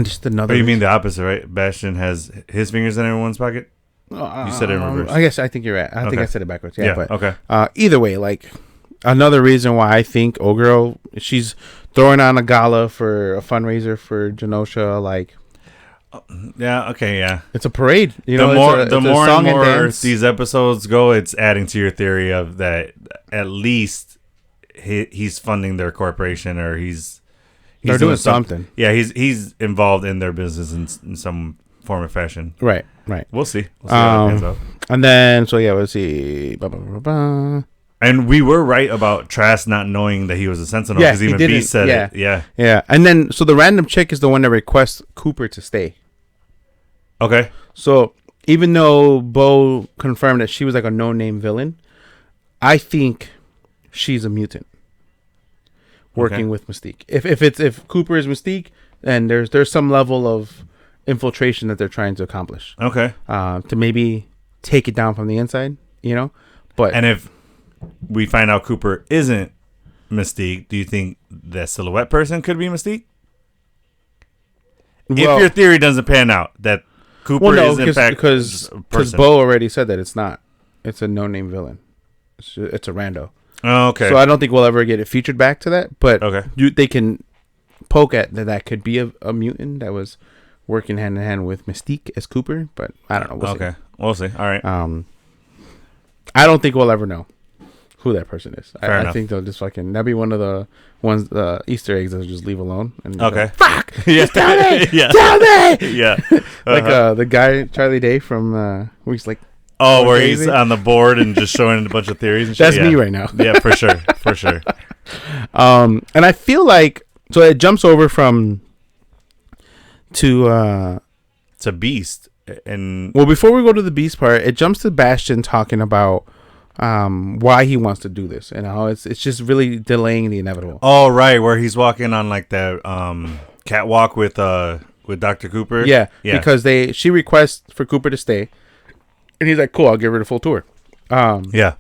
just another. But you mean the opposite, right? Bastion has his fingers in everyone's pocket. You said it in reverse. I think you're right. I think I said it backwards. Yeah, but okay. Either way, like. Another reason why I think Girl, she's throwing on a gala for a fundraiser for Genosha, like yeah, okay, yeah. it's a parade. The more and more these episodes go, it's adding to your theory of that at least he's funding their corporation, or they're doing something. Yeah, he's involved in their business in some form or fashion. Right. We'll see. How it pans out. And then we'll see. Blah, blah, blah, blah. And we were right about Trask not knowing that he was a Sentinel, because even Beast said it. Yeah. And then, so the random chick is the one that requests Cooper to stay. Okay. So even though Bo confirmed that she was like a no-name villain, I think she's a mutant working with Mystique. If Cooper is Mystique, then there's some level of infiltration that they're trying to accomplish. Okay. To maybe take it down from the inside, But and if we find out Cooper isn't Mystique, do you think that silhouette person could be Mystique? If your theory doesn't pan out, that Cooper is in fact because Bo already said that it's not. It's a no-name villain. It's a rando. Oh, okay. So I don't think we'll ever get it featured back to that. But they can poke at that could be a mutant that was working hand in hand with Mystique as Cooper. But I don't know. We'll see. We'll see. All right. I don't think we'll ever know who that person is. I think they'll just that'll be one of the ones, Easter eggs that just leave alone. And fuck! Yeah. Tell me! Yeah. Tell me! Yeah. Like the guy, Charlie Day from, where he's like, where he's on the board and just showing a bunch of theories and shit. That's me right now. Yeah, for sure. For sure. And I feel like, so it jumps over to Beast. And before we go to the Beast part, it jumps to Bastion talking about why he wants to do this and how it's just really delaying the inevitable. Oh, right, where he's walking on like the catwalk with Dr. Cooper. Yeah, because she requests for Cooper to stay, and he's like, "Cool, I'll give her the full tour." Yeah.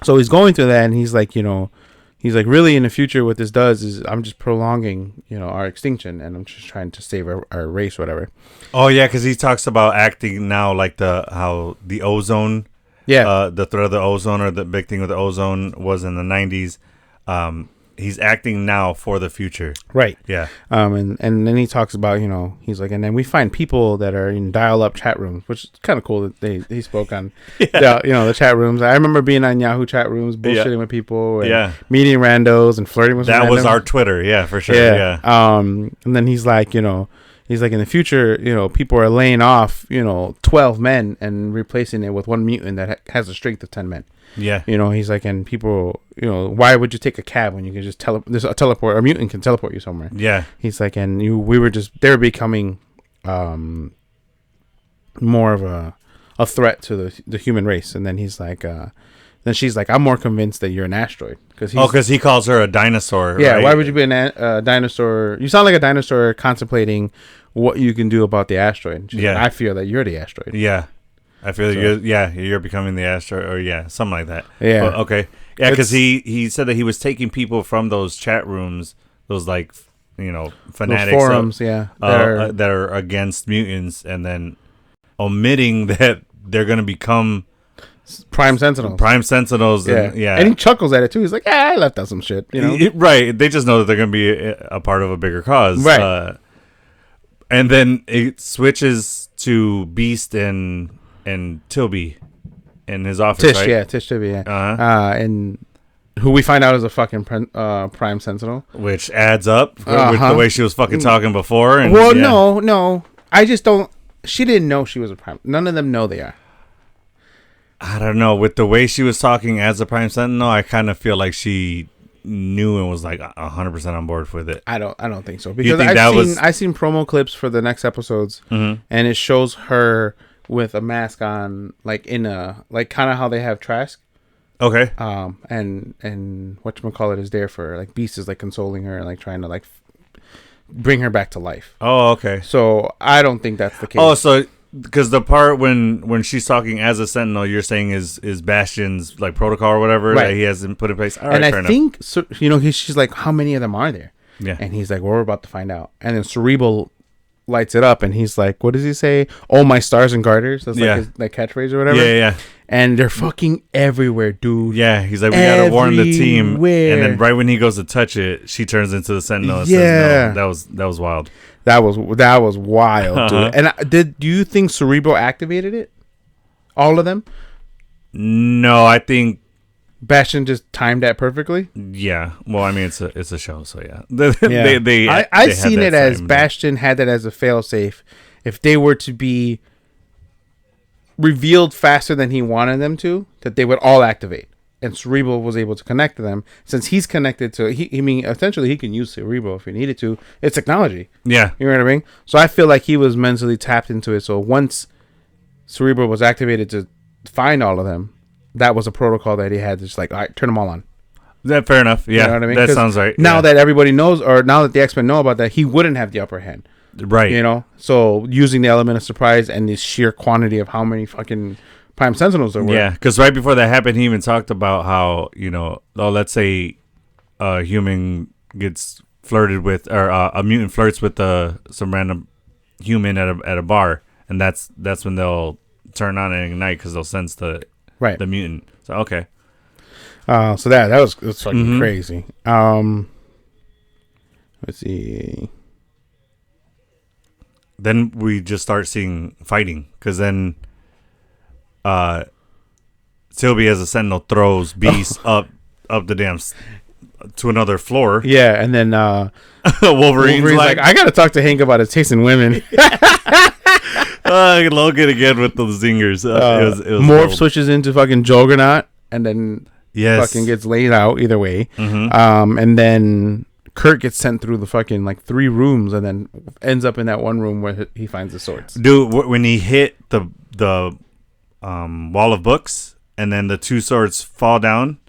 So he's going through that, and he's like, he's like, really, in the future, what this does is I'm just prolonging, our extinction, and I'm just trying to save our race, whatever. Oh yeah, because he talks about acting now like how the ozone. Yeah. The threat of the ozone, or the big thing with the ozone, was in the 90s. He's acting now for the future. Right. Yeah. And then he talks about, he's like, and then we find people that are in dial-up chat rooms, which is kind of cool that he spoke on, the chat rooms. I remember being on Yahoo chat rooms, bullshitting with people, and meeting randos and flirting with that randoms. was our Twitter. Yeah, for sure. Yeah. And then he's like, he's like, in the future, people are laying off, 12 men and replacing it with one mutant that has a strength of 10 men. Yeah. He's like, and people, why would you take a cab when you can just there's a teleport, a mutant can teleport you somewhere. Yeah. He's like, and they were becoming more of a threat to the human race. And then he's like, then she's like, I'm more convinced that you're an asteroid. Because he calls her a dinosaur. Yeah, right? why would you be a dinosaur? You sound like a dinosaur contemplating what you can do about the asteroid. She's like, I feel that you're the asteroid. Yeah. I feel you're becoming the asteroid, or something like that. Yeah. But, okay. Yeah, because he said that he was taking people from those chat rooms, those like, fanatics. Those forums, that are against mutants, and then omitting that they're going to become Prime Sentinels. Yeah. And he chuckles at it too. He's like, I left out some shit. Right. They just know that they're going to be a part of a bigger cause. Right. And then it switches to Beast and Tilby in his office, Tish, right? yeah. Tish Tilby, yeah. Uh-huh. And who we find out is a fucking Prime Sentinel. Which adds up with the way she was fucking talking before. And, no. I just don't... She didn't know she was a Prime. None of them know they are. I don't know. With the way she was talking as a Prime Sentinel, I kind of feel like she knew and was like 100% on board with it. I don't think so, because I've seen promo clips for the next episodes, and it shows her with a mask on, like in a kind of how they have Trask. Okay. And whatchamacallit is there for, like, Beast is like consoling her and like trying to like bring her back to life. Oh, okay. So I don't think that's the case. Oh, so because the part when she's talking as a Sentinel, you're saying is Bastion's like protocol or whatever that he hasn't put in place. All right, and fair I think so, she's like, how many of them are there? Yeah. And he's like, well, we're about to find out. And then Cerebral lights it up, and he's like, what does he say? Oh, my stars and garters. That's like his catchphrase or whatever. Yeah. And they're fucking everywhere, dude. Yeah, he's like, we gotta warn the team. And then right when he goes to touch it, she turns into the Sentinel. And says, no, that was wild. That was wild, dude. And do you think Cerebro activated it? All of them? No, I think Bastion just timed that perfectly. Yeah. Well, I mean, it's a show, so yeah. I've seen it as Bastion had that as a failsafe. If they were to be revealed faster than he wanted them to, that they would all activate. And Cerebral was able to connect to them. Since he's connected to, essentially he can use Cerebral if he needed to. It's technology. Yeah. You know what I mean? So I feel like he was mentally tapped into it. So once Cerebral was activated to find all of them, that was a protocol that he had to just like, all right, turn them all on. That fair enough. Yeah. You know what I mean? That sounds right. Now that everybody knows, or now that the X-Men know about that, he wouldn't have the upper hand. Right. So using the element of surprise and the sheer quantity of how many fucking Prime Sentinels there were. Yeah, because right before that happened, he even talked about how, let's say a human gets flirted with, or a mutant flirts with some random human at a bar, and that's when they'll turn on and ignite because they'll sense the mutant. So okay. So that was fucking crazy. Let's see. Then we just start seeing fighting, because then Sylvie as a Sentinel throws Beast up the damn to another floor. Yeah, and then Wolverine's like, I gotta talk to Hank about his taste in women. Logan again with those zingers. It was Morph cold. switches into fucking Juggernaut, and then fucking gets laid out either way. And then Kurt gets sent through the fucking like 3 rooms, and then ends up in that one room where he finds the swords. Dude, when he hit the wall of books, and then the 2 swords fall down,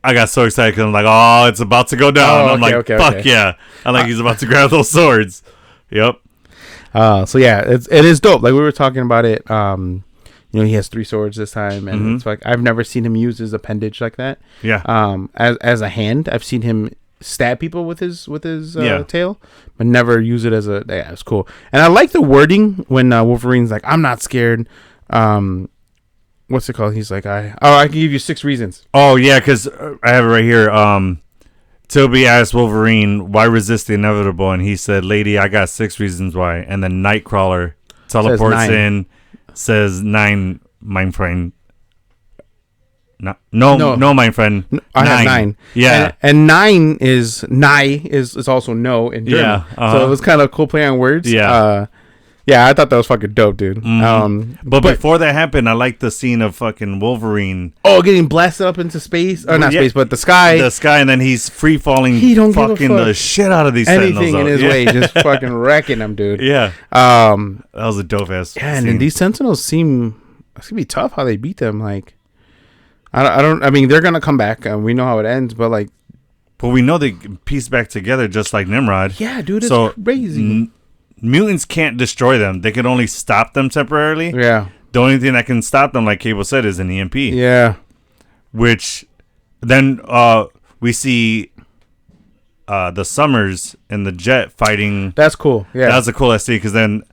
I got so excited because I'm like, oh, it's about to go down. I'm like, fuck yeah. I'm like, he's about to grab those swords. Yep. So yeah, it is dope. Like we were talking about it. He has 3 swords this time, and it's like I've never seen him use his appendage like that. Yeah. As a hand, I've seen him stab people with his tail, but never use it as a. Yeah, it's cool. And I like the wording when Wolverine's like, "I'm not scared." What's it called? He's like, I can give you 6 reasons. Oh yeah, because I have it right here. Toby asked Wolverine, why resist the inevitable? And he said, lady, I got 6 reasons why. And then Nightcrawler teleports in, says 9, my friend. No, my friend. I have 9. Yeah. And 9 is also no in German. Yeah. So it was kind of a cool play on words. Yeah. Yeah, I thought that was fucking dope, dude. But before that happened, I liked the scene of fucking Wolverine. Oh, getting blasted up into space. Or not space, but the sky. The sky, and then he's free falling, fucking the shit out of these anything Sentinels. In his way, just fucking wrecking them, dude. Yeah. That was a dope ass scene. And these Sentinels seem to be tough how they beat them. Like, I mean, they're gonna come back, and we know how it ends. But like, But we know they piece back together just like Nimrod. yeah, dude, it's crazy. Mutants can't destroy them. They can only stop them temporarily. Yeah. The only thing that can stop them, like Cable said, is an EMP. Yeah. Which then we see the Summers and the Jet fighting. That's cool. Yeah. That's a cool SC because then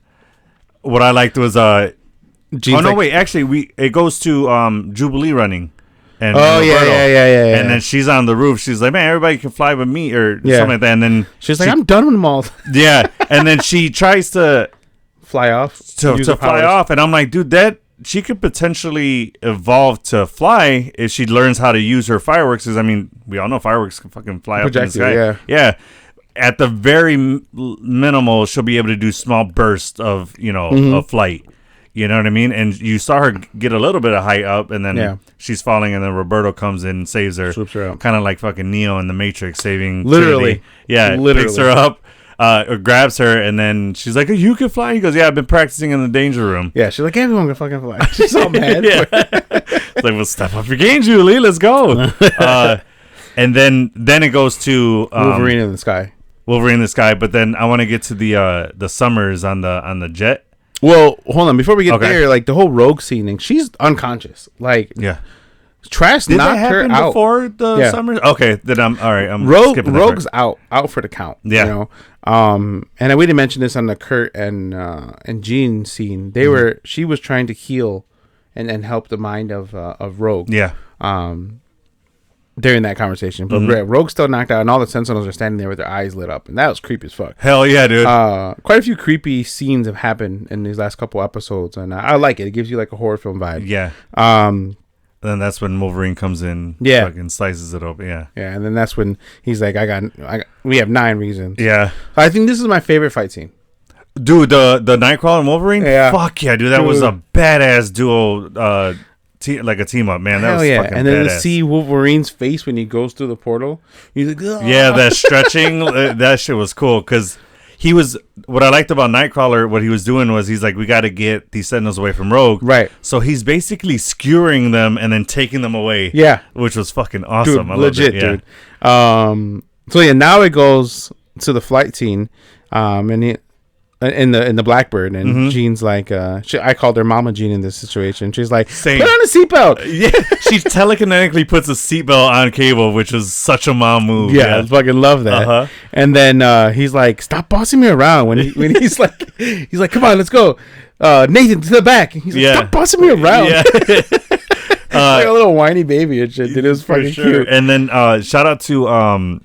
what I liked was wait, actually it goes to Jubilee running. And yeah. And then she's on the roof. She's like, man, everybody can fly but me, or something like that. And then she's like, I'm done with them all. Yeah. And then she tries to fly off. To fly off. And I'm like, dude, that she could potentially evolve to fly if she learns how to use her fireworks. Because, I mean, we all know fireworks can fucking fly up in the sky. Yeah. At the very minimal, she'll be able to do small bursts of, of flight. You know what I mean? And you saw her get a little bit of height up, and then she's falling, and then Roberto comes in and saves her. Swoops her up. Kind of like fucking Neo in The Matrix saving Literally. Trinity. Yeah, picks her up, grabs her, and then she's like, you can fly? He goes, yeah, I've been practicing in the danger room. Yeah, she's like, everyone can fucking fly. She's all mad. It's like, well, step up your game, Julie. Let's go. And then it goes to Wolverine in the sky. Wolverine in the sky, but then I want to get to the Summers on the jet. Well, hold on. Before we get there, like the whole Rogue scene, and she's unconscious. Like, Trask knocked her out before the Summers. Okay, then I'm all right. I'm skipping Rogue's out for the count. Yeah, and we didn't mention this on the Kurt and Jean scene. She was trying to heal and help the mind of Rogue. Yeah. During that conversation, but Rogue's still knocked out, and all the Sentinels are standing there with their eyes lit up, and that was creepy as fuck. Hell yeah, dude! Quite a few creepy scenes have happened in these last couple episodes, and I like it. It gives you like a horror film vibe. Yeah. Then that's when Wolverine comes in. Yeah. Fucking slices it open. Yeah. Yeah, and then that's when he's like, we have 9 reasons. Yeah. I think this is my favorite fight scene. Dude, the Nightcrawler and Wolverine. Yeah. Fuck yeah, dude! That was a badass duo. Like a team up, man. That was fucking and then badass. to see Wolverine's face when he goes through the portal, he's like, "Ugh." Yeah, that stretching, that shit was cool because he was. What I liked about Nightcrawler, what he was doing was he's like, we got to get these Sentinels away from Rogue, right? So he's basically skewering them and then taking them away. Yeah, which was fucking awesome. Dude, legit, dude. So yeah, now it goes to the flight scene, and he. In the Blackbird, and Jean's like, I called her Mama Jean in this situation. She's like, Same. Put on a seatbelt. Yeah, she telekinetically puts a seatbelt on Cable, which is such a mom move. Yeah, I fucking love that. And then he's like, stop bossing me around. When he's like, come on, let's go, Nathan, to the back. And he's like, stop bossing me around. Yeah. Like a little whiny baby and shit. Dude, it was fucking cute. And then shout out to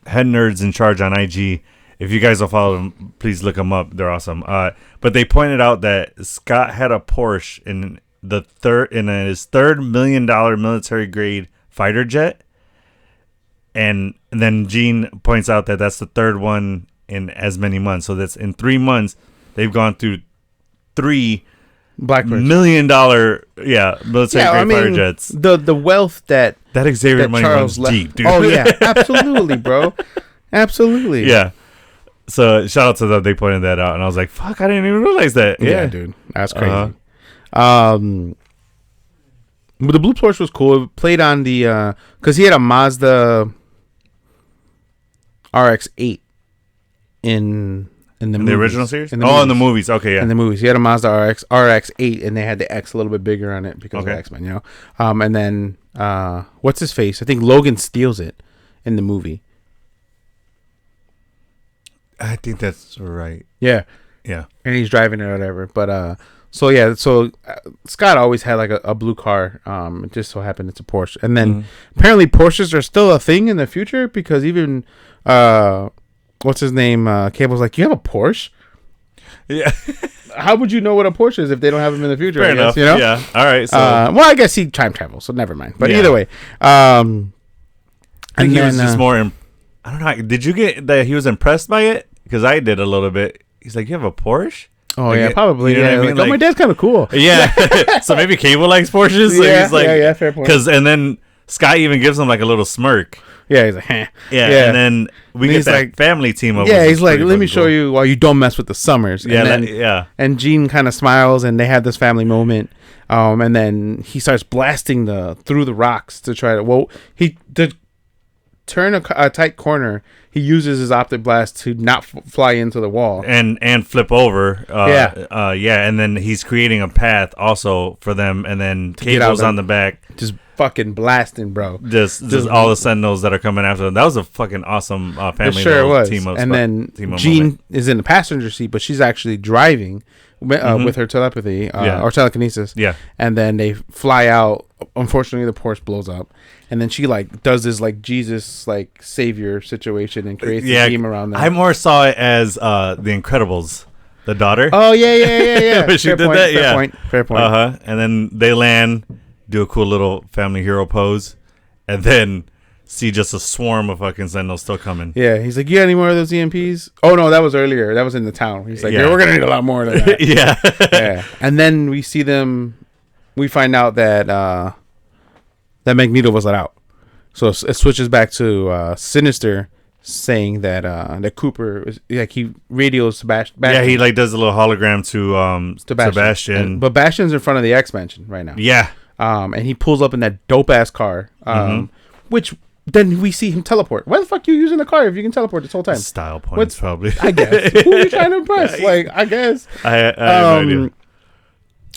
Head Nerds in Charge on IG. If you guys don't follow them, please look them up. They're awesome. But they pointed out that Scott had a Porsche in his $3 million military grade fighter jet, and then Jean points out that that's the third one in as many months. So that's in 3 months they've gone through 3 Blackbirds. $1 million military grade fighter jets. The wealth that Xavier money runs deep, dude. Oh yeah, absolutely, bro. Absolutely. Yeah. So shout out to them. They pointed that out, and I was like, "Fuck, I didn't even realize that." Yeah, dude, that's crazy. But the blue Porsche was cool. It played on the because he had a Mazda RX-8 in the original series. In the movies. Okay, yeah. In the movies, he had a Mazda RX-8, and they had the X a little bit bigger on it because of X-Men, And then what's his face? I think Logan steals it in the movie. I think that's right. Yeah. Yeah. And he's driving it or whatever. But so Scott always had like a blue car. It just so happened it's a Porsche. And then apparently Porsches are still a thing in the future because even what's his name? Cable's like, you have a Porsche? Yeah. How would you know what a Porsche is if they don't have them in the future? Fair enough. You know? Yeah. All right. So well, I guess he time travels, so never mind. But either way, I think he was just more. I don't know. Did you get that he was impressed by it? Because I did a little bit. He's like, you have a Porsche? Oh, like, yeah, probably. You know what I mean? Like, my dad's kind of cool. Yeah. So maybe Cable likes Porsches. So yeah, he's like, yeah, fair point. And then Scott even gives him like a little smirk. Yeah, he's like, "Heh." Yeah, Yeah. and then we And get he's that like- family team up. Yeah, which he's is like, pretty let me fucking show cool. you why you don't mess with the Summers. Yeah, And then, yeah. and Gene kind of smiles, and they have this family moment. And then he starts blasting through the rocks to try to turn a tight corner. He uses his optic blast to not fly into the wall and flip over. Yeah. And then he's creating a path also for them, and then get out cables there. on the back. just fucking blasting, bro. Just all the Sentinels that are coming after them. That was a fucking awesome family. It sure was. Team up. And then team up Jean moment. is in the passenger seat, but she's actually driving with her telepathy or telekinesis. Yeah. And then they fly out. Unfortunately, the Porsche blows up, and then she like does this like Jesus like savior situation and creates a team around them. I more saw it as The Incredibles, the daughter. Oh yeah. But she Fair did point, that. fair point. Fair point. And then they land, do a cool little family hero pose, and then see just a swarm of fucking Sentinels still coming. Yeah, he's like, you got any more of those EMPs? Oh no, that was earlier. That was in the town. He's like, Yeah. yeah, we're gonna need a lot more of that. Yeah. Yeah. And then we see them. We find out that that Magneto was let out. So it switches back to Sinister saying that that Cooper is like he radios Sebastian. Yeah, he like does a little hologram to Sebastian. But Bastion's in front of the X Mansion right now. Yeah. And he pulls up in that dope ass car. Which then we see him teleport. Why the fuck you using the car if you can teleport this whole time? Style points, probably. I guess. Who are you trying to impress? Like, I guess. I have no idea.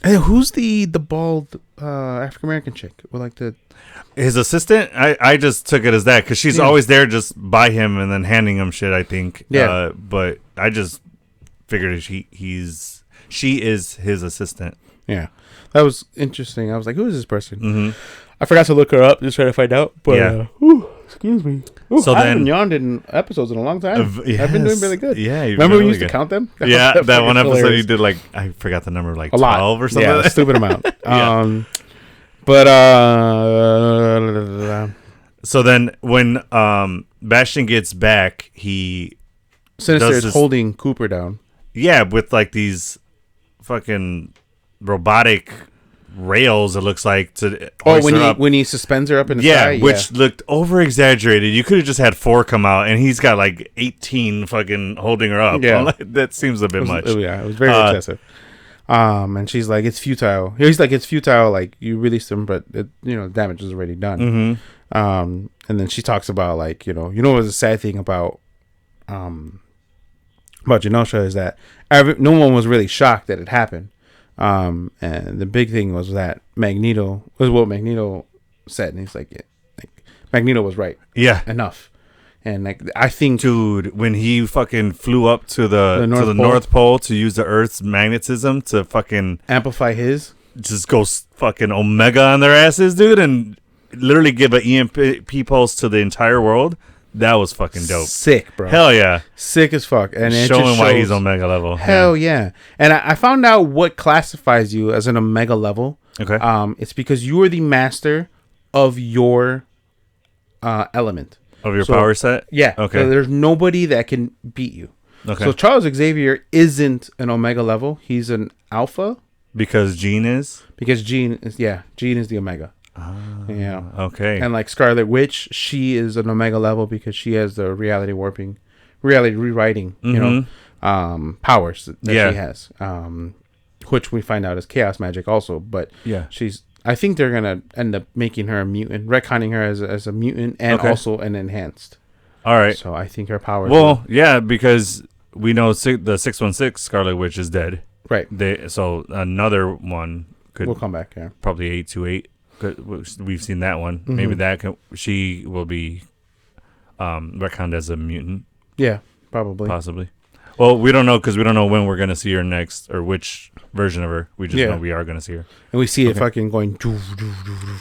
Hey, who's the bald African American chick? With like the His assistant, I just took it as that because she's always there just by him and then handing him shit, I think. Yeah. But I just figured she is his assistant. yeah, that was interesting. I was like, who is this person? I forgot to look her up, just trying to find out. But Yeah. excuse me. Ooh, So I then- haven't yawned in episodes in a long time. I've been doing really good. Yeah. you've Remember been we really used to good. count them? Yeah, that fucking one episode hilarious. you did like I forgot the number, like A lot 12 or something. Yeah, a stupid amount. Yeah. But So then when Bastion gets back, he Sinister does is this- holding Cooper down. with like these fucking robotic rails, it looks like, to Oh, hoist her up. when he suspends her up in the Yeah, sky. which looked over exaggerated. You could have just had 4 come out, and he's got like 18 fucking holding her up. Yeah. I'm like, that seems a bit much. It was very excessive. And she's like, it's futile. He's like, it's futile. Like you released him, but damage is already done. And then she talks about like, what was the sad thing about Genosha is that no one was really shocked that it happened. And the big thing was that Magneto was what Magneto said, and he's like Magneto was right. Yeah. Enough. And like I think Dude, when he fucking flew up to the North Pole. North Pole to use the Earth's magnetism to fucking amplify his. just go fucking Omega on their asses, dude, and literally give an EMP pulse to the entire world, that was fucking dope. Sick, bro. Hell yeah. Sick as fuck. And it Showing just why shows- he's Omega level. Hell yeah. And I found out what classifies you as an Omega level. Okay. It's because you are the master of your element. Of your So- power set? Yeah. Okay. So there's nobody that can beat you. Okay. So Charles Xavier isn't an Omega level. He's an Alpha Because Jean is? because Jean is the Omega. Yeah. Okay. And like Scarlet Witch, she is an Omega level because she has the reality rewriting, powers that Yeah. she has. Which we find out is chaos magic also, but Yeah. I think they're gonna end up making her a mutant, retconning her as a mutant and Okay. also an enhanced. All right. So I think her powers. Well, yeah, because we know the 616 Scarlet Witch is dead. right. So another one could We'll come back. Yeah. probably 828. We've seen that one. Maybe she will be retconned as a mutant, Yeah. Probably. possibly. Well, we don't know because we don't know when we're gonna see her next or which version of her. We just Yeah. know we are gonna see her. And we see it fucking going.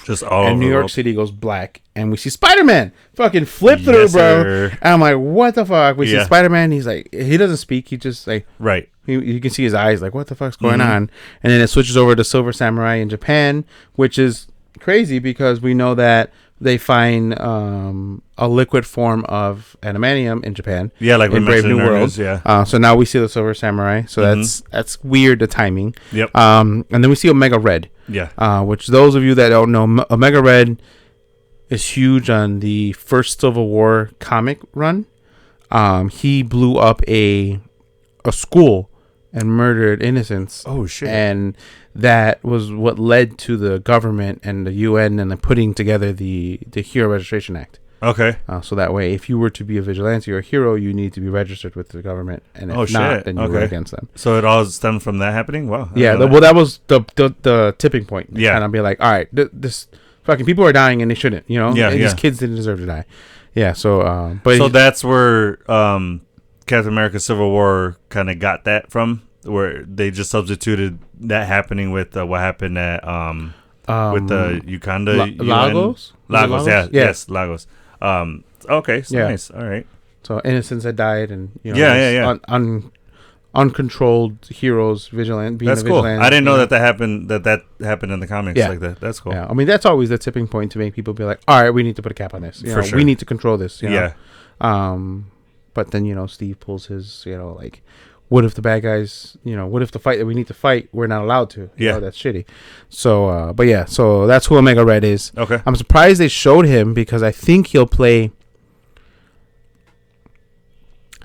Just all And over New the York world. City goes black, and we see Spider-Man fucking flip through, Yes, bro. sir. And I'm like, what the fuck? We see Yeah. Spider-Man. He's like, he doesn't speak. He just like, Right. you can see his eyes like, what the fuck's going on? And then it switches over to Silver Samurai in Japan, which is crazy because we know that they find a liquid form of adamantium in Japan. Yeah, like we in Brave mentioned New in our World. news, yeah. So now we see the Silver Samurai. So that's weird, the timing. Yep. And then we see Omega Red. Yeah. Which those of you that don't know, Omega Red is huge on the first Civil War comic run. He blew up a school and murdered innocents. Oh shit! And that was what led to the government and the UN and the putting together the Hero Registration Act. Okay. So that way, if you were to be a vigilante or a hero, you need to be registered with the government, and if not, then you were against them. So it all stemmed from that happening. Wow. Yeah. Well, that was the tipping point. Yeah. Kind of be like, all right, this fucking people are dying and they shouldn't. You know. Yeah. And these kids didn't deserve to die. Yeah. So, but so that's where Captain America: Civil War kind of got that from, where they just substituted that happening with what happened at with the Uganda Lagos. Lagos. Yeah. Yes. Lagos. Okay. So nice. All right. So innocents had died, and uncontrolled heroes, vigilant. Being That's a cool. vigilante, I didn't know that happened. That happened in the comics like that. That's cool. Yeah, I mean that's always the tipping point to make people be like, all right, we need to put a cap on this. For sure. We need to control this. Yeah. But then Steve pulls his like, what if the bad guys? What if the fight that we need to fight we're not allowed to? That's shitty. So, but yeah, so that's who Omega Red is. Okay. I'm surprised they showed him because I think he'll play.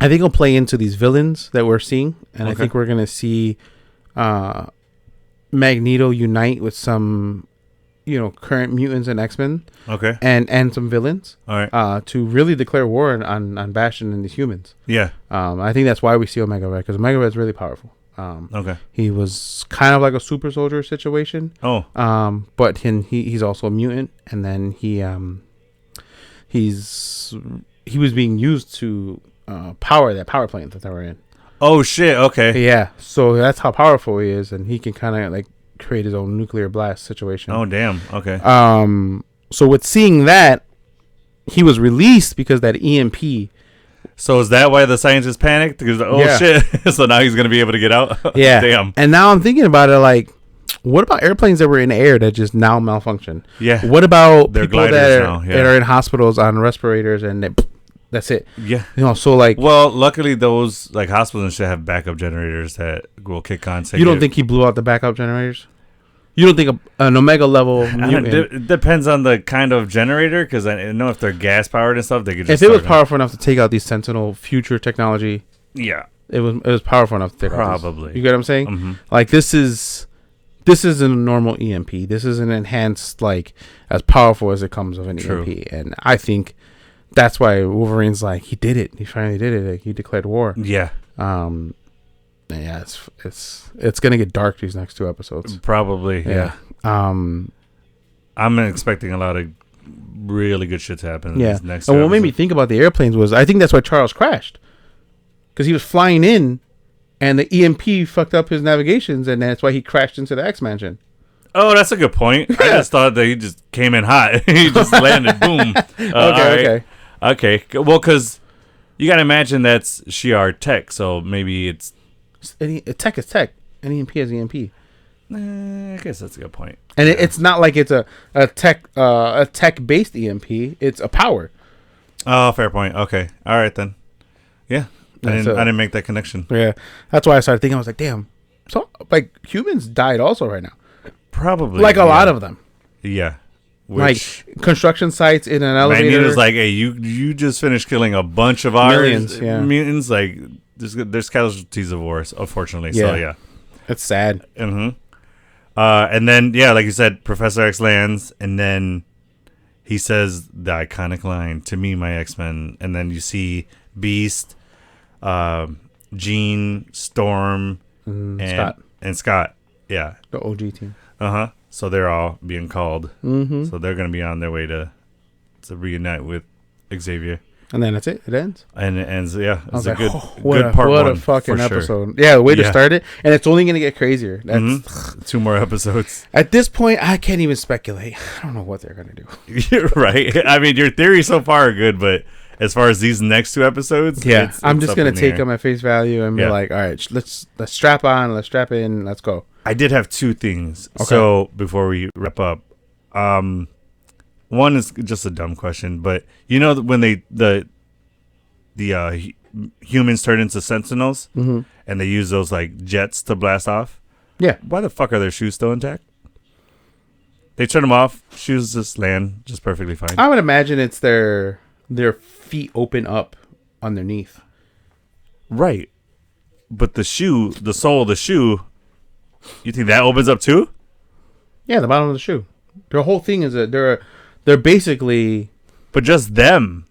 I think he'll play into these villains that we're seeing, and I think we're gonna see Magneto unite with some, current mutants and X-Men. Okay. And some villains. All right. To really declare war on Bastion and these humans. Yeah. I think that's why we see Omega Red, because Omega Red's really powerful. Okay. He was kind of like a super soldier situation. Oh. But he's also a mutant, and then he was being used to power that power plant that they were in. Oh shit! Okay. Yeah, so that's how powerful he is, and he can kind of like create his own nuclear blast situation. Oh damn! Okay. So with seeing that, he was released because that EMP. So is that why the scientists panicked? Because shit! So now he's gonna be able to get out. Yeah. Damn. And now I'm thinking about it like, what about airplanes that were in the air that just now malfunction? Yeah. What about They're people that are in hospitals on respirators and that's it? Yeah. So like, well, luckily those like hospitals and shit have backup generators that will kick on. You don't think he blew out the backup generators? You don't think an Omega level mutant? It depends on the kind of generator, because I know if they're gas powered and stuff, they could just. If it was powerful enough to take out these Sentinel future technology, yeah, it was powerful enough to take out. Probably. You get what I'm saying? Mm-hmm. Like this isn't a normal EMP. This is an enhanced, like as powerful as it comes of an EMP, and I think that's why Wolverine's like, he did it. He finally did it. Like, he declared war. Yeah. Yeah, it's gonna get dark these next 2 episodes. Probably. Yeah. I'm expecting a lot of really good shit to happen. Yeah. These next and what made me think about the airplanes was I think that's why Charles crashed, because he was flying in, and the EMP fucked up his navigations, and that's why he crashed into the X Mansion. Oh, that's a good point. I just thought that he just came in hot. He just landed. Boom. Okay. Well, because you got to imagine that's Shi'ar tech, so maybe it's... Tech is tech. An EMP is EMP. I guess that's a good point. And it's not like it's a tech-based EMP. It's a power. Oh, fair point. Okay. All right, then. Yeah. I didn't make that connection. Yeah. That's why I started thinking, I was like, damn. So, like, humans died also right now. Probably. Like a lot of them. Yeah. Like construction sites in an elevator. Magneto's like, hey, you just finished killing a bunch of our mutants. Like, there's casualties of war, unfortunately. Yeah. So, yeah. It's sad. Mm-hmm. And then, yeah, like you said, Professor X lands, and then he says the iconic line, "To me, my X-Men." And then you see Beast, Jean, Storm, and Scott. Yeah. The OG team. Uh-huh. So they're all being called. Mm-hmm. So they're going to be on their way to reunite with Xavier. And then that's it. It ends. And it ends, yeah. It's a like, good part one. What a fucking episode. Sure. Yeah, the way to start it. And it's only going to get crazier. That's 2 more episodes. At this point, I can't even speculate. I don't know what they're going to do. You're right. I mean, your theories so far are good, but as far as these next 2 episodes, I'm just going to take them at face value and be like, all right, let's strap on, let's strap in, let's go. I did have 2 things. Okay. So before we wrap up, one is just a dumb question, but you know when the humans turn into Sentinels and they use those like jets to blast off? Yeah. Why the fuck are their shoes still intact? They turn them off. Shoes just land just perfectly fine. I would imagine it's their feet open up underneath. Right. But the sole of the shoe, you think that opens up too? Yeah, the bottom of the shoe. Their whole thing is they're basically. But just them.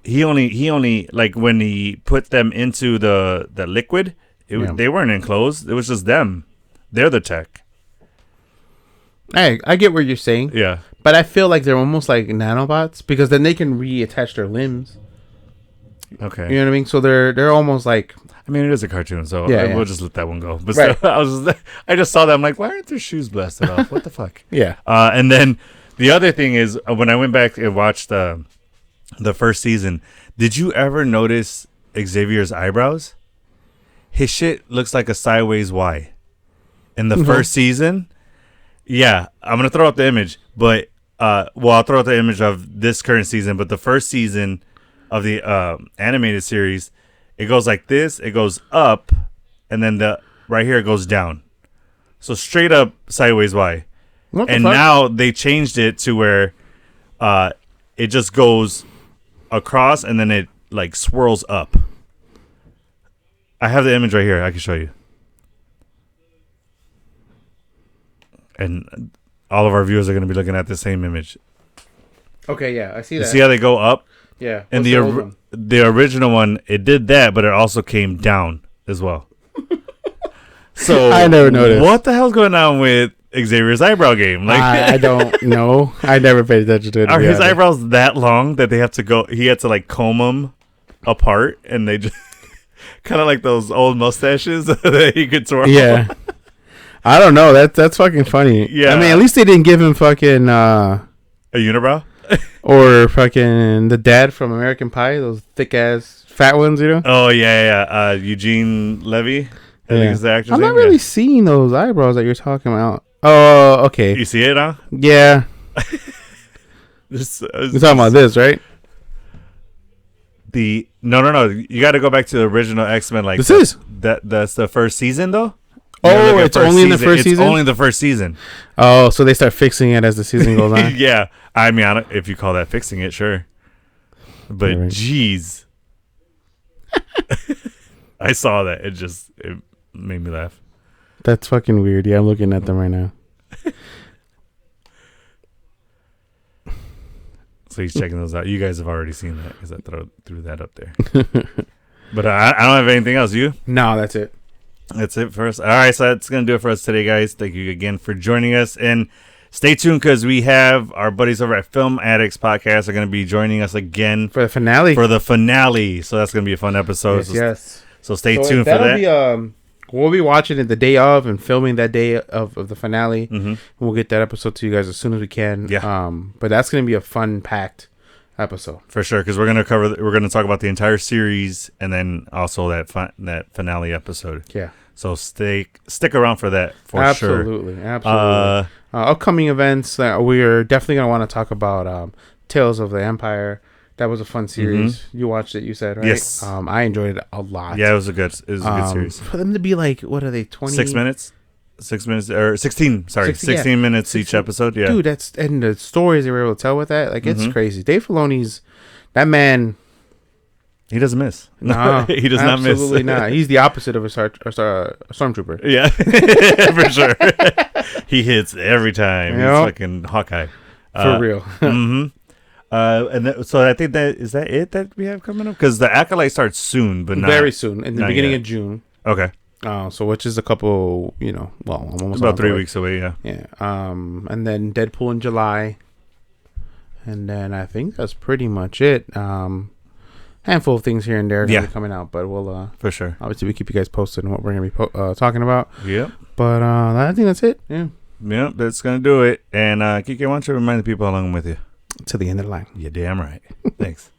He only like when he put them into the liquid, they weren't enclosed. It was just them. They're the tech. Hey, I get what you're saying. Yeah. But I feel like they're almost like nanobots because then they can reattach their limbs. Okay. You know what I mean? So they're almost like. I mean, it is a cartoon, so we'll just let that one go. But right. still, I just saw that. I'm like, why aren't their shoes blasted off? What the fuck? Yeah. And then the other thing is when I went back and watched the first season, did you ever notice Xavier's eyebrows? His shit looks like a sideways Y. In the first season, yeah, I'm gonna throw out the image, but I'll throw out the image of this current season. But the first season of the animated series, it goes like this. It goes up, and then right here it goes down. So straight up sideways Y. And now they changed it to where it just goes across and then it like swirls up. I have the image right here. I can show you. And all of our viewers are going to be looking at the same image. Okay, yeah, I see that. You see how they go up? Yeah. And the original one, it did that, but it also came down as well. So I never noticed. What the hell's going on with Xavier's eyebrow game? Like I don't know. I never paid attention to it. Are his eyebrows that long that they have to go? He had to like comb them apart, and they just kind of like those old mustaches that he could twirl. Yeah. I don't know. That's fucking funny. Yeah. I mean, at least they didn't give him fucking a unibrow or fucking the dad from American Pie, those thick ass fat ones, you know? Oh yeah. Eugene Levy. I think is the actor's I'm name. not really seeing those eyebrows that you're talking about. Oh, okay. You see it, huh? Yeah. You're talking about this, right? No. You got to go back to the original X-Men. Like that's the first season, though. Oh, it's only in the first season? It's only the first season. Oh, so they start fixing it as the season goes on. Yeah. I mean, if you call that fixing it, sure. But jeez. I saw that. It made me laugh. That's fucking weird. Yeah, I'm looking at them right now. So he's checking those out. You guys have already seen that because I threw that up there. But I don't have anything else. You? No, that's it. That's it for us. All right, so that's going to do it for us today, guys. Thank you again for joining us. And stay tuned because we have our buddies over at Film Addicts Podcast are going to be joining us again for the finale. So that's going to be a fun episode. Yes. So stay tuned for that. We'll be watching it the day of and filming that day of the finale. Mm-hmm. We'll get that episode to you guys as soon as we can. Yeah. But that's going to be a fun-packed episode for sure because we're going to talk about the entire series and then also that finale episode. Yeah. So stick around for that for sure. Absolutely. Upcoming events. We're definitely going to want to talk about Tales of the Empire. That was a fun series. Mm-hmm. You watched it, you said, right? Yes. I enjoyed it a lot. Yeah, it was a good series. For them to be like, what are they, 20? 6 minutes? 6 minutes, or 16, sorry. 16 minutes 16. Each episode, yeah. Dude, and the stories they were able to tell with that, like, it's crazy. Dave Filoni's, that man. He doesn't miss. No, he does not miss. Absolutely not. He's the opposite of a stormtrooper. Yeah, for sure. He hits every time. He's fucking Hawkeye. For real. Mm-hmm. So I think is that it that we have coming up? Because the Acolyte starts soon, but not very soon in the beginning of June. Okay. So which is a couple, almost about 3 weeks away. Yeah. Yeah. And then Deadpool in July, and then I think that's pretty much it. Handful of things here and there gonna be coming out, but we'll for sure. Obviously, we keep you guys posted on what we're gonna be talking about. Yep. But I think that's it. Yeah. Yep. That's gonna do it. And Kike, why don't you remind the people how long I'm with you? To the end of the line. You're damn right. Thanks.